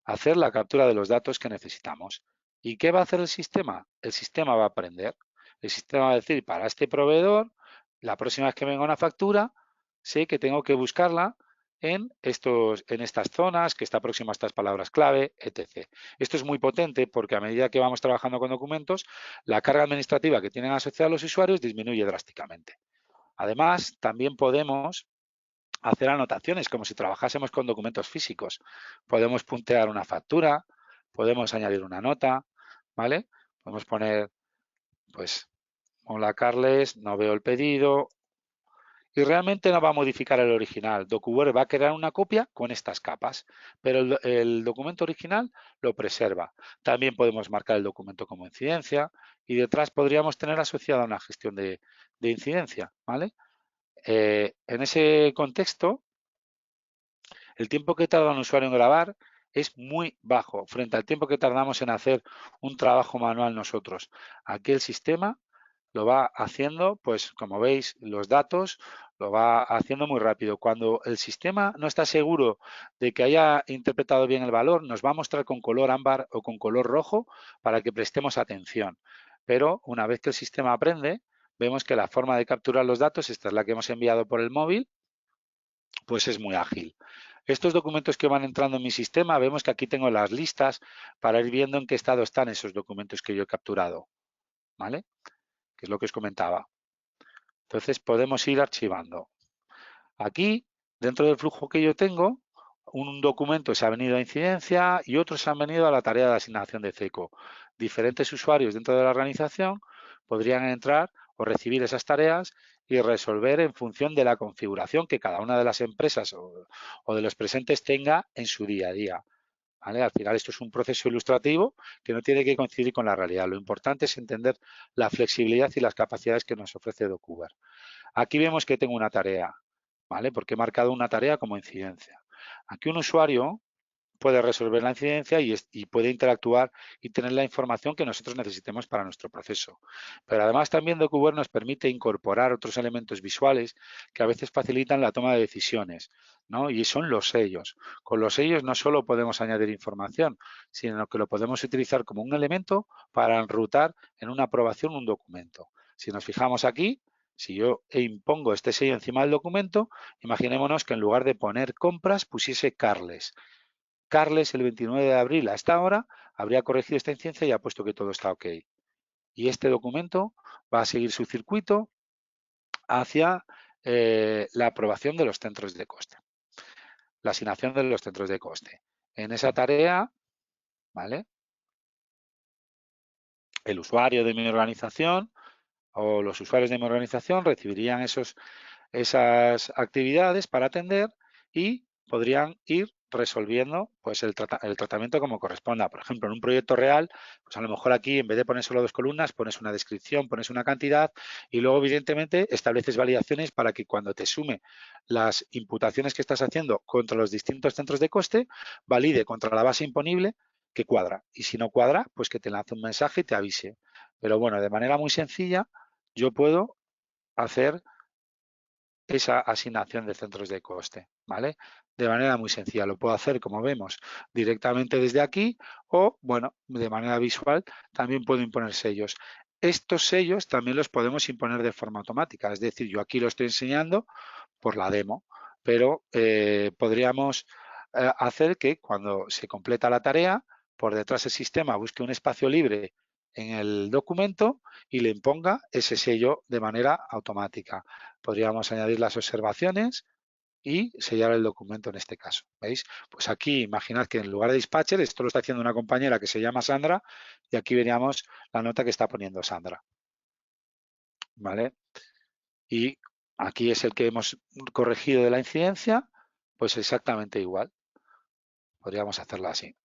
hacer la captura de los datos que necesitamos. ¿Y qué va a hacer el sistema? El sistema va a aprender. El sistema va a decir, para este proveedor, la próxima vez que venga una factura, sé que tengo que buscarla en estas zonas, que está próxima a estas palabras clave, etc. Esto es muy potente porque a medida que vamos trabajando con documentos, la carga administrativa que tienen asociada los usuarios disminuye drásticamente. Además, también podemos hacer anotaciones como si trabajásemos con documentos físicos. Podemos puntear una factura, podemos añadir una nota, ¿vale? Podemos poner, pues, hola Carles, no veo el pedido. Y realmente no va a modificar el original. DocuWare va a crear una copia con estas capas, pero el documento original lo preserva. También podemos marcar el documento como incidencia y detrás podríamos tener asociada una gestión de incidencia, ¿vale? En ese contexto, el tiempo que tarda un usuario en grabar es muy bajo frente al tiempo que tardamos en hacer un trabajo manual nosotros. Aquí el sistema lo va haciendo, pues como veis, los datos lo va haciendo muy rápido. Cuando el sistema no está seguro de que haya interpretado bien el valor, nos va a mostrar con color ámbar o con color rojo para que prestemos atención. Pero una vez que el sistema aprende, vemos que la forma de capturar los datos, esta es la que hemos enviado por el móvil, pues es muy ágil. Estos documentos que van entrando en mi sistema, vemos que aquí tengo las listas para ir viendo en qué estado están esos documentos que yo he capturado, ¿vale? Que es lo que os comentaba. Entonces podemos ir archivando. Aquí, dentro del flujo que yo tengo, un documento se ha venido a incidencia y otros se han venido a la tarea de asignación de CECO. Diferentes usuarios dentro de la organización podrían entrar o recibir esas tareas y resolver en función de la configuración que cada una de las empresas o de los presentes tenga en su día a día. ¿Vale? Al final esto es un proceso ilustrativo que no tiene que coincidir con la realidad. Lo importante es entender la flexibilidad y las capacidades que nos ofrece DocuWare. Aquí vemos que tengo una tarea, ¿vale? Porque he marcado una tarea como incidencia. Aquí un usuario puede resolver la incidencia y puede interactuar y tener la información que nosotros necesitemos para nuestro proceso. Pero además también DocuWare nos permite incorporar otros elementos visuales que a veces facilitan la toma de decisiones, ¿no? Y son los sellos. Con los sellos no solo podemos añadir información, sino que lo podemos utilizar como un elemento para enrutar en una aprobación un documento. Si nos fijamos aquí, si yo impongo este sello encima del documento, imaginémonos que en lugar de poner compras pusiese Carles. Carles el 29 de abril a esta hora habría corregido esta incidencia y ha puesto que todo está ok. Y este documento va a seguir su circuito hacia la aprobación de los centros de coste, la asignación de los centros de coste. En esa tarea, ¿vale? El usuario de mi organización o los usuarios de mi organización recibirían esas actividades para atender y podrían ir resolviendo pues el tratamiento como corresponda. Por ejemplo, en un proyecto real, pues a lo mejor aquí en vez de poner solo 2 columnas, pones una descripción, pones una cantidad y luego evidentemente estableces validaciones para que cuando te sume las imputaciones que estás haciendo contra los distintos centros de coste, valide contra la base imponible que cuadra. Y si no cuadra, pues que te lance un mensaje y te avise. Pero bueno, de manera muy sencilla, yo puedo hacer esa asignación de centros de coste, ¿vale? De manera muy sencilla. Lo puedo hacer, como vemos, directamente desde aquí o, bueno, de manera visual también puedo imponer sellos. Estos sellos también los podemos imponer de forma automática, es decir, yo aquí lo estoy enseñando por la demo, pero podríamos hacer que cuando se completa la tarea, por detrás el sistema busque un espacio libre en el documento y le imponga ese sello de manera automática. Podríamos añadir las observaciones y sellar el documento en este caso. ¿Veis? Pues aquí imaginad que en lugar de dispatcher, esto lo está haciendo una compañera que se llama Sandra y aquí veríamos la nota que está poniendo Sandra. ¿Vale? Y aquí es el que hemos corregido de la incidencia, pues exactamente igual. Podríamos hacerlo así.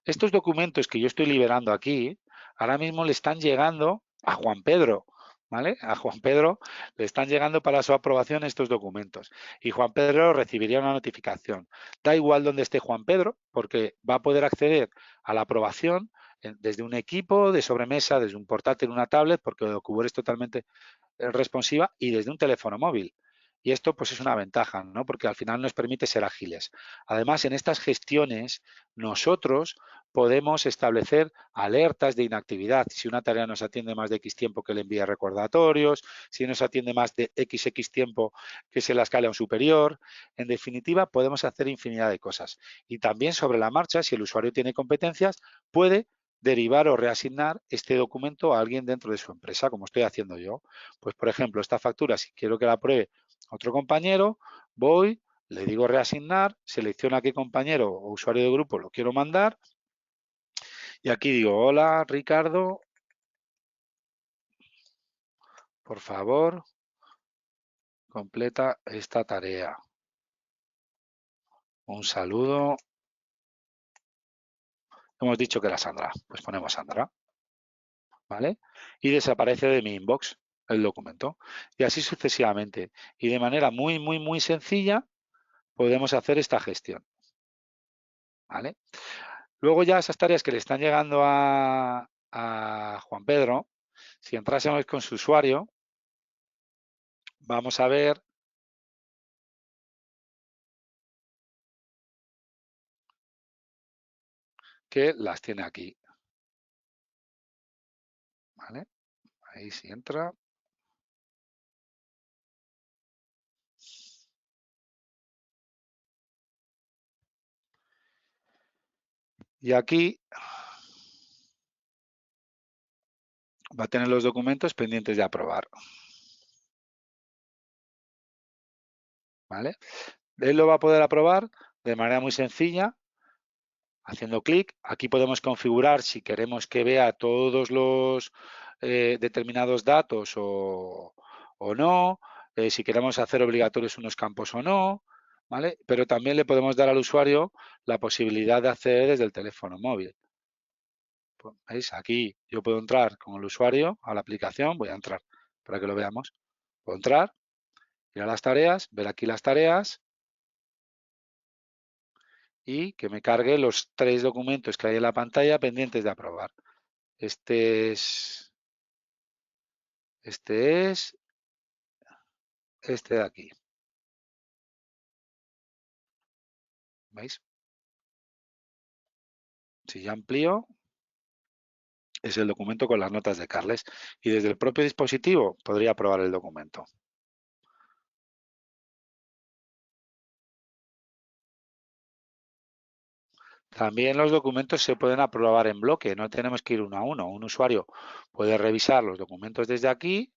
Estos documentos que yo estoy liberando aquí, ahora mismo le están llegando a Juan Pedro, ¿vale? A Juan Pedro le están llegando para su aprobación estos documentos y Juan Pedro recibiría una notificación. Da igual donde esté Juan Pedro, porque va a poder acceder a la aprobación desde un equipo de sobremesa, desde un portátil, una tablet, porque DocuWare es totalmente responsiva, y desde un teléfono móvil. Y esto pues es una ventaja, ¿no? Porque al final nos permite ser ágiles. Además, en estas gestiones nosotros podemos establecer alertas de inactividad. Si una tarea nos atiende más de X tiempo, que le envíe recordatorios, si nos atiende más de XX tiempo, que se la escale a un superior. En definitiva, podemos hacer infinidad de cosas. Y también sobre la marcha, si el usuario tiene competencias, puede derivar o reasignar este documento a alguien dentro de su empresa, como estoy haciendo yo. Pues, por ejemplo, esta factura, si quiero que la apruebe otro compañero, voy, le digo reasignar, selecciono a qué compañero o usuario de grupo lo quiero mandar y aquí digo, hola Ricardo, por favor, completa esta tarea. Un saludo. Hemos dicho que era Sandra, pues ponemos Sandra, ¿vale? Y desaparece de mi inbox el documento. Y así sucesivamente. Y de manera muy sencilla podemos hacer esta gestión, ¿vale? Luego ya esas tareas que le están llegando a Juan Pedro, si entrásemos con su usuario, vamos a ver que las tiene aquí, ¿vale? Ahí sí entra. Y aquí va a tener los documentos pendientes de aprobar, ¿vale? Él lo va a poder aprobar de manera muy sencilla, haciendo clic. Aquí podemos configurar si queremos que vea todos los determinados datos o no, si queremos hacer obligatorios unos campos o no, ¿vale? Pero también le podemos dar al usuario la posibilidad de acceder desde el teléfono móvil. Pues, ¿veis? Aquí yo puedo entrar con el usuario a la aplicación, voy a entrar para que lo veamos. Puedo entrar, ir a las tareas, ver aquí las tareas y que me cargue los 3 documentos que hay en la pantalla pendientes de aprobar. Este es este de aquí. ¿Veis? Si ya amplío, es el documento con las notas de Carles y desde el propio dispositivo podría aprobar el documento. También los documentos se pueden aprobar en bloque, no tenemos que ir uno a uno. Un usuario puede revisar los documentos desde aquí,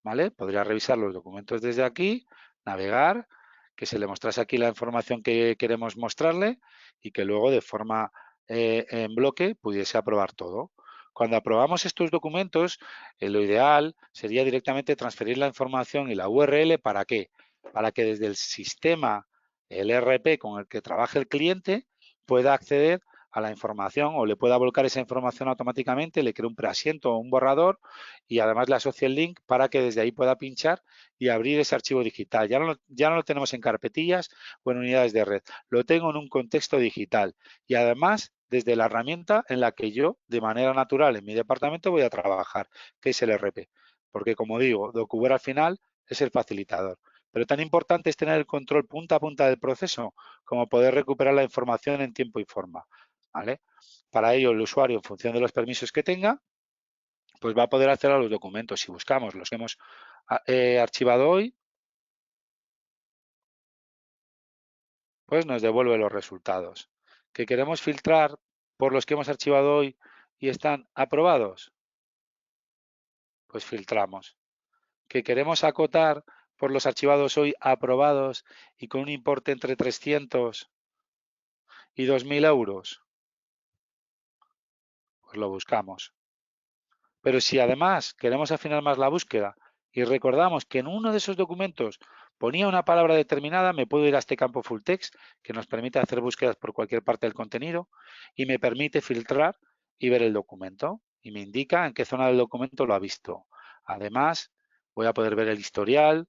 ¿vale? Podría revisar los documentos desde aquí, navegar, que se le mostrase aquí la información que queremos mostrarle y que luego de forma en bloque pudiese aprobar todo. Cuando aprobamos estos documentos, lo ideal sería directamente transferir la información y la URL. ¿Para qué? Para que desde el sistema, el ERP con el que trabaje el cliente, pueda acceder a la información o le pueda volcar esa información automáticamente, le cree un preasiento o un borrador y además le asocie el link para que desde ahí pueda pinchar y abrir ese archivo digital. Ya no lo tenemos en carpetillas o en unidades de red, lo tengo en un contexto digital y además desde la herramienta en la que yo de manera natural en mi departamento voy a trabajar, que es el ERP. Porque como digo, DocuWare al final es el facilitador. Pero tan importante es tener el control punta a punta del proceso como poder recuperar la información en tiempo y forma, ¿vale? Para ello, el usuario, en función de los permisos que tenga, pues va a poder acceder a los documentos. Si buscamos los que hemos archivado hoy, pues nos devuelve los resultados. ¿Que queremos filtrar por los que hemos archivado hoy y están aprobados? Pues filtramos. ¿Que queremos acotar por los archivados hoy aprobados y con un importe entre 300 y 2.000 euros? Pues lo buscamos. Pero si además queremos afinar más la búsqueda y recordamos que en uno de esos documentos ponía una palabra determinada, me puedo ir a este campo full text que nos permite hacer búsquedas por cualquier parte del contenido y me permite filtrar y ver el documento y me indica en qué zona del documento lo ha visto. Además, voy a poder ver el historial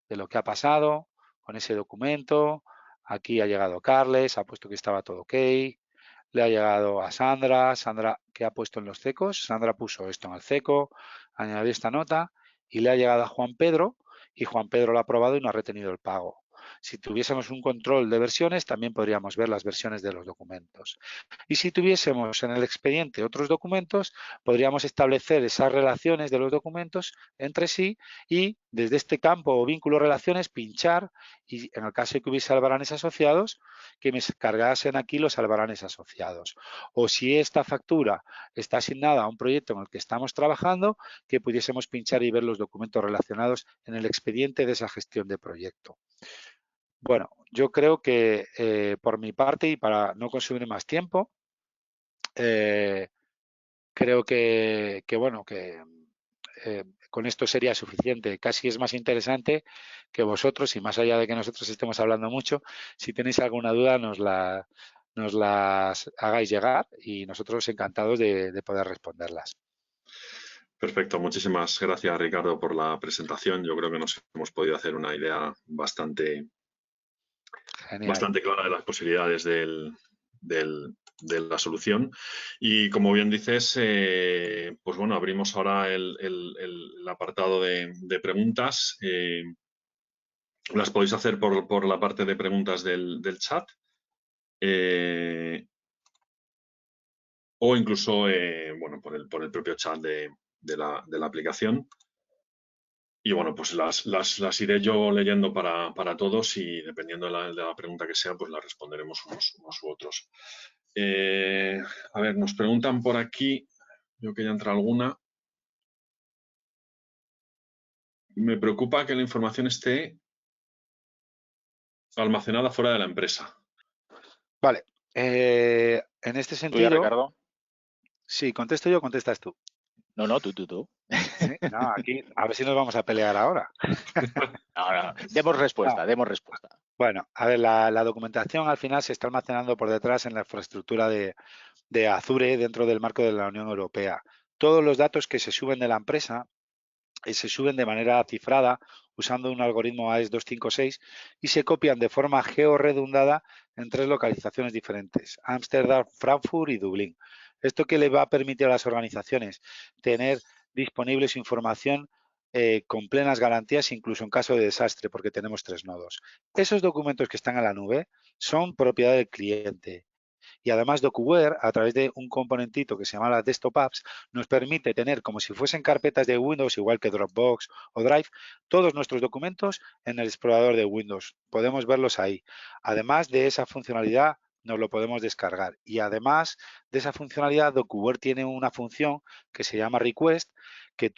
de lo que ha pasado con ese documento. Aquí ha llegado Carles, ha puesto que estaba todo ok. Le ha llegado a Sandra. Sandra, ¿qué ha puesto en los cecos? Sandra puso esto en el ceco, añadió esta nota y le ha llegado a Juan Pedro y Juan Pedro lo ha aprobado y no ha retenido el pago. Si tuviésemos un control de versiones, también podríamos ver las versiones de los documentos. Y si tuviésemos en el expediente otros documentos, podríamos establecer esas relaciones de los documentos entre sí y desde este campo o vínculo relaciones pinchar y en el caso de que hubiese albaranes asociados, que me cargasen aquí los albaranes asociados. O si esta factura está asignada a un proyecto en el que estamos trabajando, que pudiésemos pinchar y ver los documentos relacionados en el expediente de esa gestión de proyecto. Bueno, yo creo que por mi parte y para no consumir más tiempo, creo que con esto sería suficiente. Casi es más interesante que vosotros, y más allá de que nosotros estemos hablando mucho, si tenéis alguna duda nos las hagáis llegar y nosotros encantados de poder responderlas. Perfecto, muchísimas gracias Ricardo por la presentación. Yo creo que nos hemos podido hacer una idea bastante clara de las posibilidades de la solución. Y como bien dices, pues bueno, abrimos ahora el apartado de preguntas. Las podéis hacer por la parte de preguntas del chat. O incluso bueno, por el propio chat de la aplicación. Y bueno, pues las iré yo leyendo para todos y dependiendo de la pregunta que sea, pues las responderemos unos u otros. A ver, nos preguntan por aquí, creo que ya entra alguna. Me preocupa que la información esté almacenada fuera de la empresa. Vale, en este sentido... ¿Tuya, Ricardo? Sí, ¿contesto yo o contestas tú? No, tú. ¿Sí? No, aquí, a ver si nos vamos a pelear ahora. No. Demos respuesta. Bueno, a ver, la documentación al final se está almacenando por detrás en la infraestructura de Azure dentro del marco de la Unión Europea. Todos los datos que se suben de la empresa se suben de manera cifrada usando un algoritmo AES-256 y se copian de forma georredundada en 3 localizaciones diferentes, Ámsterdam, Frankfurt y Dublín. ¿Esto qué le va a permitir a las organizaciones? Tener disponible su información con plenas garantías, incluso en caso de desastre, porque tenemos 3 nodos. Esos documentos que están en la nube son propiedad del cliente. Y además DocuWare, a través de un componentito que se llama las Desktop Apps, nos permite tener como si fuesen carpetas de Windows, igual que Dropbox o Drive, todos nuestros documentos en el explorador de Windows. Podemos verlos ahí. Además de esa funcionalidad, nos lo podemos descargar. Y además de esa funcionalidad, DocuWare tiene una función que se llama Request, que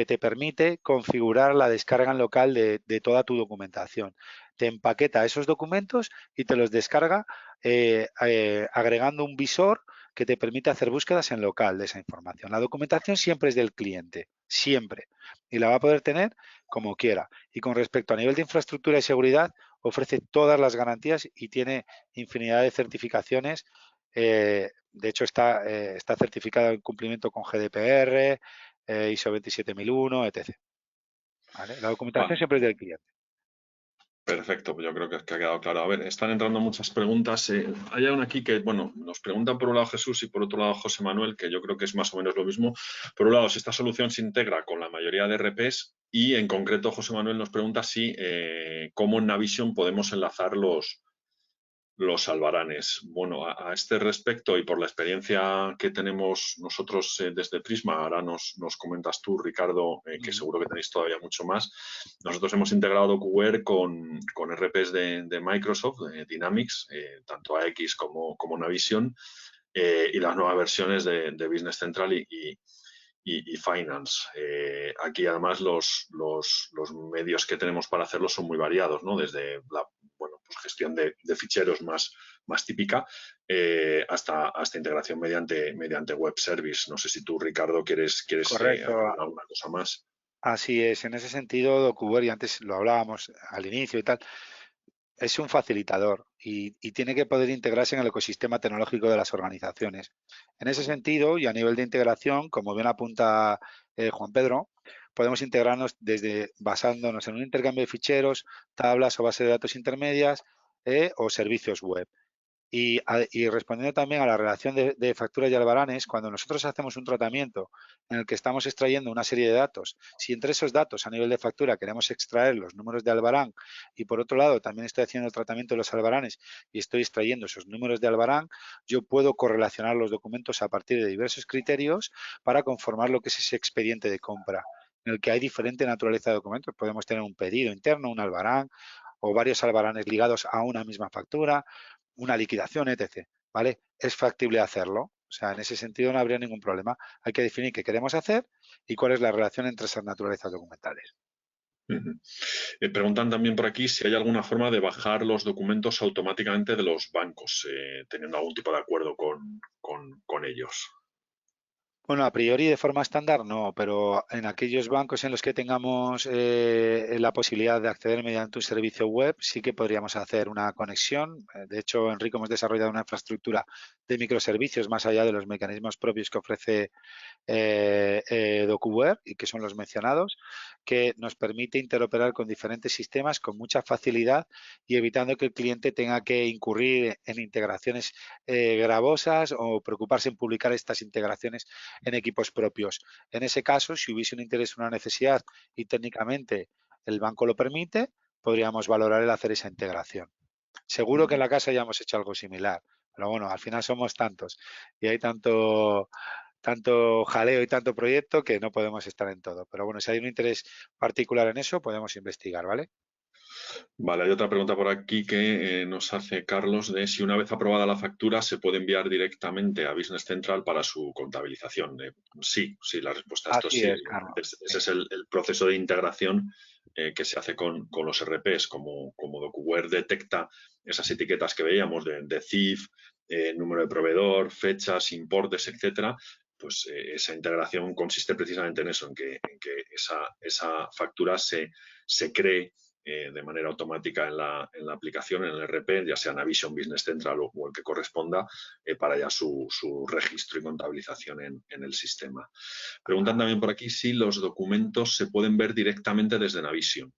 te permite configurar la descarga en local de toda tu documentación. Te empaqueta esos documentos y te los descarga agregando un visor que te permite hacer búsquedas en local de esa información. La documentación siempre es del cliente, siempre, y la va a poder tener como quiera. Y con respecto a nivel de infraestructura y seguridad, ofrece todas las garantías y tiene infinidad de certificaciones. De hecho, está certificado en cumplimiento con GDPR, ISO 27001, etc. ¿Vale? La documentación siempre es del cliente. Perfecto, yo creo que ha quedado claro. A ver, están entrando muchas preguntas. Hay una aquí que, bueno, nos preguntan por un lado Jesús y por otro lado José Manuel, que yo creo que es más o menos lo mismo. Por un lado, si esta solución se integra con la mayoría de RPs y en concreto José Manuel nos pregunta si cómo en Navision podemos enlazar los albaranes. Bueno, a este respecto y por la experiencia que tenemos nosotros desde Prisma, ahora nos comentas tú, Ricardo, que seguro que tenéis todavía mucho más. Nosotros hemos integrado DocuWare con RPs de Microsoft, Dynamics, tanto AX como Navision, y las nuevas versiones de Business Central y Finance. Aquí además los medios que tenemos para hacerlo son muy variados, ¿no? Desde la pues gestión de ficheros más típica hasta integración mediante web service. No sé si tú, Ricardo, quieres añadir alguna cosa más. Así es, en ese sentido, DocuWare, y antes lo hablábamos al inicio y tal, es un facilitador y tiene que poder integrarse en el ecosistema tecnológico de las organizaciones. En ese sentido, y a nivel de integración, como bien apunta Juan Pedro, podemos integrarnos basándonos en un intercambio de ficheros, tablas o bases de datos intermedias o servicios web. Y respondiendo también a la relación de facturas y albaranes, cuando nosotros hacemos un tratamiento en el que estamos extrayendo una serie de datos, si entre esos datos a nivel de factura queremos extraer los números de albarán y por otro lado también estoy haciendo el tratamiento de los albaranes y estoy extrayendo esos números de albarán, yo puedo correlacionar los documentos a partir de diversos criterios para conformar lo que es ese expediente de compra, en el que hay diferente naturaleza de documentos. Podemos tener un pedido interno, un albarán o varios albaranes ligados a una misma factura, una liquidación, etc. ¿Vale? Es factible hacerlo. O sea, en ese sentido no habría ningún problema. Hay que definir qué queremos hacer y cuál es la relación entre esas naturalezas documentales. Preguntan también por aquí si hay alguna forma de bajar los documentos automáticamente de los bancos, teniendo algún tipo de acuerdo con ellos. Bueno, a priori de forma estándar no, pero en aquellos bancos en los que tengamos la posibilidad de acceder mediante un servicio web, sí que podríamos hacer una conexión. De hecho, en Rico hemos desarrollado una infraestructura de microservicios más allá de los mecanismos propios que ofrece DocuWare y que son los mencionados, que nos permite interoperar con diferentes sistemas con mucha facilidad y evitando que el cliente tenga que incurrir en integraciones gravosas o preocuparse en publicar estas integraciones en equipos propios. En ese caso, si hubiese un interés o una necesidad y técnicamente el banco lo permite, podríamos valorar el hacer esa integración. Seguro que en la casa ya hemos hecho algo similar, pero bueno, al final somos tantos y hay tanto jaleo y tanto proyecto que no podemos estar en todo. Pero bueno, si hay un interés particular en eso, podemos investigar, ¿vale? Vale, hay otra pregunta por aquí que nos hace Carlos de si una vez aprobada la factura se puede enviar directamente a Business Central para su contabilización. Sí, la respuesta a esto es Así sí. es, Carlos. Ese es el proceso de integración que se hace con los RPs, como DocuWare detecta esas etiquetas que veíamos de CIF, número de proveedor, fechas, importes, etcétera. Pues esa integración consiste precisamente en eso, en que esa factura se cree de manera automática en la aplicación, en el RP, ya sea Navision, Business Central o el que corresponda, para ya su registro y contabilización en el sistema. Preguntan también por aquí si los documentos se pueden ver directamente desde Navision.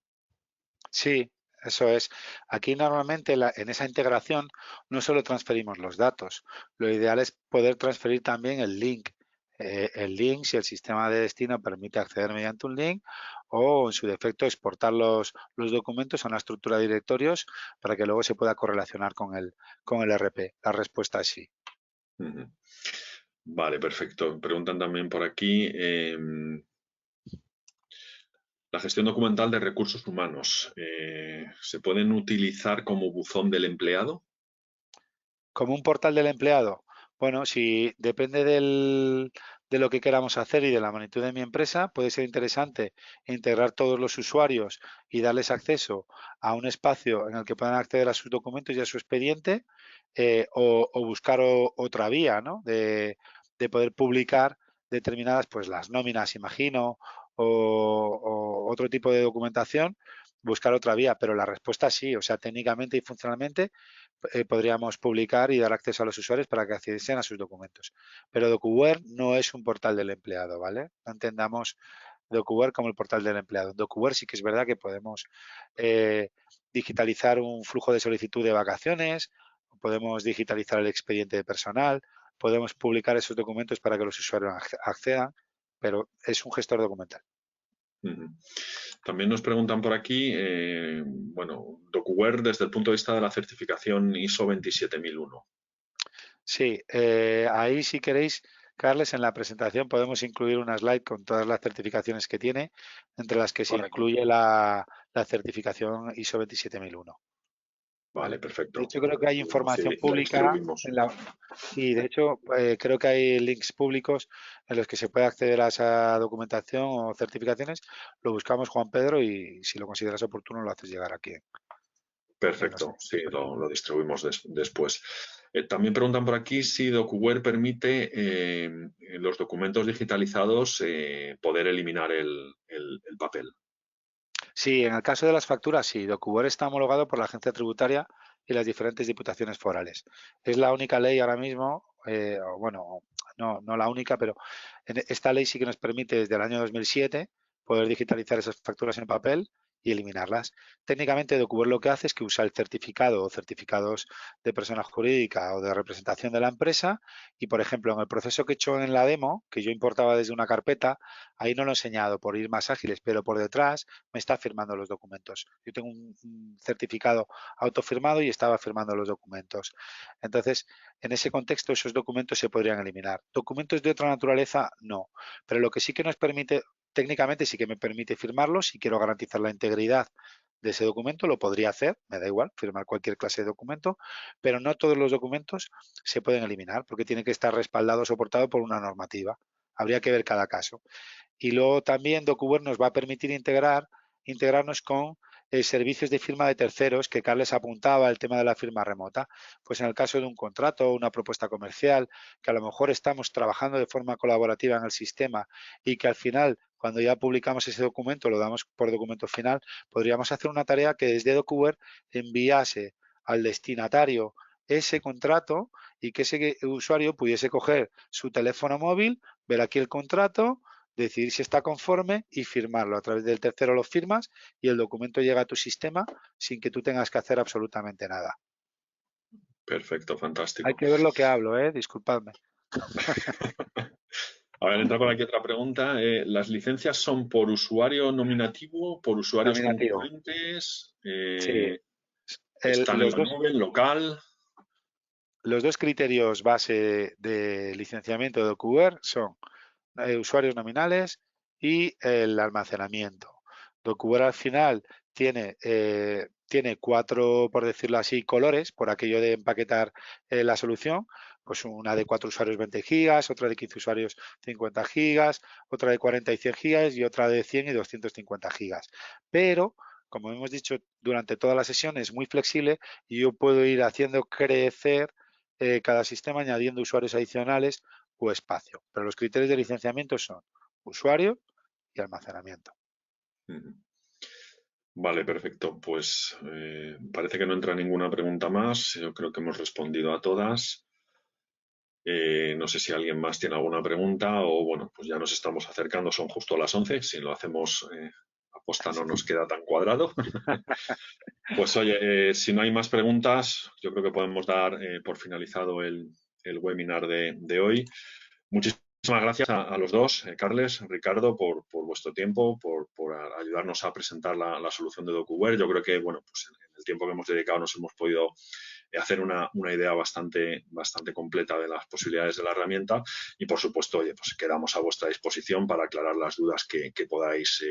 Sí, eso es. Aquí normalmente en esa integración no solo transferimos los datos, lo ideal es poder transferir también el link. El link, si el sistema de destino permite acceder mediante un link o en su defecto exportar los documentos a una estructura de directorios para que luego se pueda correlacionar con el RP. La respuesta es sí. Vale, perfecto. Preguntan también por aquí la gestión documental de recursos humanos. ¿Se pueden utilizar como buzón del empleado? Como un portal del empleado. Bueno, si depende de lo que queramos hacer y de la magnitud de mi empresa, puede ser interesante integrar todos los usuarios y darles acceso a un espacio en el que puedan acceder a sus documentos y a su expediente o buscar otra vía, ¿no? De poder publicar determinadas, pues las nóminas, imagino, o otro tipo de documentación, buscar otra vía, pero la respuesta sí, o sea, técnicamente y funcionalmente podríamos publicar y dar acceso a los usuarios para que accediesen a sus documentos. Pero DocuWare no es un portal del empleado, ¿vale? No entendamos DocuWare como el portal del empleado. En DocuWare sí que es verdad que podemos digitalizar un flujo de solicitud de vacaciones, podemos digitalizar el expediente de personal, podemos publicar esos documentos para que los usuarios accedan, pero es un gestor documental. También nos preguntan por aquí, DocuWare desde el punto de vista de la certificación ISO 27001. Sí, ahí si queréis, Carles, en la presentación podemos incluir una slide con todas las certificaciones que tiene, entre las que se incluye la certificación ISO 27001. Vale, perfecto. De hecho, creo que hay información pública. Sí, de hecho, creo que hay links públicos en los que se puede acceder a esa documentación o certificaciones. Lo buscamos, Juan Pedro, y si lo consideras oportuno, lo haces llegar aquí. Perfecto, sí, lo distribuimos después. También preguntan por aquí si DocuWare permite los documentos digitalizados poder eliminar el papel. Sí, en el caso de las facturas, sí. DocuWare está homologado por la agencia tributaria y las diferentes diputaciones forales. Es la única ley ahora mismo, no la única, pero esta ley sí que nos permite desde el año 2007 poder digitalizar esas facturas en papel y eliminarlas. Técnicamente, DocuWare lo que hace es que usa el certificado o certificados de persona jurídica o de representación de la empresa y, por ejemplo, en el proceso que he hecho en la demo, que yo importaba desde una carpeta, ahí no lo he enseñado por ir más ágiles, pero por detrás me está firmando los documentos. Yo tengo un certificado autofirmado y estaba firmando los documentos. Entonces, en ese contexto, esos documentos se podrían eliminar. Documentos de otra naturaleza, no. Pero lo que sí que nos permite, técnicamente sí que me permite firmarlo, si quiero garantizar la integridad de ese documento, lo podría hacer, me da igual, firmar cualquier clase de documento, pero no todos los documentos se pueden eliminar porque tiene que estar respaldado o soportado por una normativa. Habría que ver cada caso. Y luego también DocuWare nos va a permitir integrarnos con servicios de firma de terceros que Carles apuntaba, el tema de la firma remota. Pues en el caso de un contrato o una propuesta comercial, que a lo mejor estamos trabajando de forma colaborativa en el sistema y que al final, cuando ya publicamos ese documento, lo damos por documento final, podríamos hacer una tarea que desde DocuWare enviase al destinatario ese contrato y que ese usuario pudiese coger su teléfono móvil, ver aquí el contrato, decidir si está conforme y firmarlo. A través del tercero lo firmas y el documento llega a tu sistema sin que tú tengas que hacer absolutamente nada. Perfecto, fantástico. Hay que ver lo que hablo, disculpadme. A ver, entra por aquí otra pregunta. ¿Las licencias son por usuario nominativo, por usuarios Nominativo. concurrentes? Sí. ¿Están en la nube, en local? Los dos criterios base de licenciamiento de DocuWare son usuarios nominales y el almacenamiento. DocuWare al final tiene 4, por decirlo así, colores, por aquello de empaquetar la solución. Pues una de 4 usuarios 20 gigas, otra de 15 usuarios 50 gigas, otra de 40 y 100 gigas y otra de 100 y 250 gigas. Pero, como hemos dicho durante toda la sesión, es muy flexible y yo puedo ir haciendo crecer cada sistema añadiendo usuarios adicionales o espacio. Pero los criterios de licenciamiento son usuario y almacenamiento. Vale, perfecto. Pues parece que no entra ninguna pregunta más. Yo creo que hemos respondido a todas. No sé si alguien más tiene alguna pregunta o, bueno, pues ya nos estamos acercando. Son justo las 11. Si lo hacemos aposta no nos queda tan cuadrado. Pues oye, si no hay más preguntas, yo creo que podemos dar por finalizado el webinar de hoy. Muchísimas gracias a los dos, Carles, Ricardo, por vuestro tiempo, por ayudarnos a presentar la solución de DocuWare. Yo creo que, bueno, pues en el tiempo que hemos dedicado nos hemos podido hacer una idea bastante completa de las posibilidades de la herramienta y, por supuesto, oye, pues quedamos a vuestra disposición para aclarar las dudas que podáis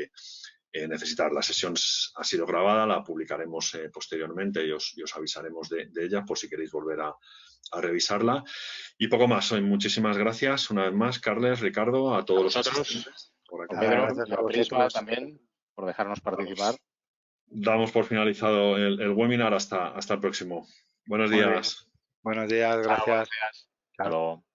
necesitar. La sesión ha sido grabada, la publicaremos posteriormente y os avisaremos de ella por si queréis volver a revisarla. Y poco más. Muchísimas gracias una vez más, Carles, Ricardo, a todos los asistentes. Pedro, y a Prisma también por dejarnos participar. Damos por finalizado el webinar. Hasta el próximo. Buenos días. Buenos días, gracias. Hasta luego.